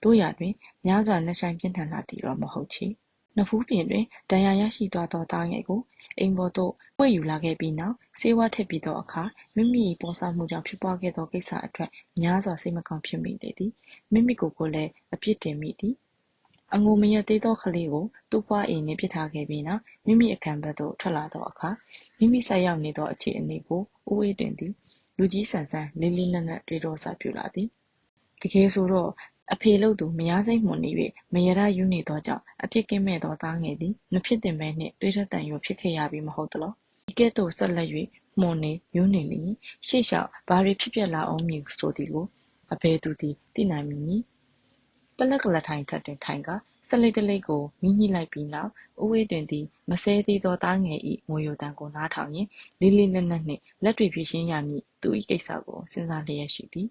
တို့ရာတွင်များစွာနှဆိုင်ပြင်းထန်လာသည်တော့မဟုတ်ချေနဖူးပြင်တွင်ဒဏ်ရာရရှိသွားသောသားငယ်ကိုအိမ်ပေါ်သို့ဝှေ့ယူလာခဲ့ပြီးနောက်ဆေးဝါးထည့်ပြီးသောအခါမိမိ၏ပေါ်စားမှုကြောင့်ဖြစ်ပွားခဲ့သောကိစ္စအတွက်များစွာစိတ်မကောင်းဖြစ်မိလေသည်မိမိကိုယ်လည်းအပြစ်တင်မိသည်အငိုမရသေးသောကလေးကိုသူ့ပွားအိမ်နှင့်ပစ်ထားခဲ့ပြီးနောက်မိမိအခန်းဘက်သို့ထွက်လာသောအခါမိမိဆက်ရောက်နေသောအခြေအနေကိုဦးအေးတင်သည်လူကြီးဆန်ဆန်လေးလေးနက်နက်တွေးတောစပြုလာသည်တကယ်ဆိုတော့အဖေလုပ်သူမယားစိမ့်မွန်နေ၍မရရယူနေသောကြောင့်အဖြစ်ကင်းမဲ့သောသားငယ်သည်မဖြစ်တင်ပဲနှင့်တွေးထက်တန်ရိုဖြစ်ခဲ့ရပြီမဟုတ်သလားဒီကဲ့သို့ဆက်လက်၍မှုန်နေယူနေလျင်ရှေ့လျှောက်ဘာတွေဖြစ်ပျက်လာအောင်မည်ဆိုသည်ကိုအဘယ်သူသည်သိနိုင်မည်နည်းပလက်ကလထိုင်ထက်တွင်ထိုင်ကဆက်လက်တလိပ်ကိုမိညှိလိုက်ပြီးနောက်ဦးဝေးတွင်သည်မဆဲသေးသောသားငယ်၏ငိုယိုတံကိုနားထောင်ရင်လေးလေးနက်နက်နှင့်လက်တွေဖြည့်ရှင်းရမည်သူ၏ကိစ္စကိုစဉ်းစားလျက်ရှိသည်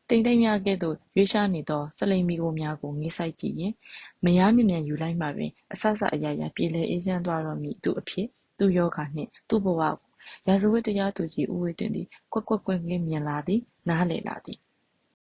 တိမ်တိမ်များကဲ့သို့ရွေးရှားနေသောဆလိမ်မီကိုများကိုငေးဆိုင်ကြည့်ရင်မယားမြမြန်ယူလိုက်မှပင်အဆအရာရာပြေလည်အေးချမ်းသွားတော့မည်သူအဖြစ်သူယောဂနှင့်သူဘဝကိုရာဇဝတ်တရားသူကြီးဦးဝေးတွင်သည်ကွက်ကွက်ကွင်းကလေးမြင်လာသည်နားလည်လာသည်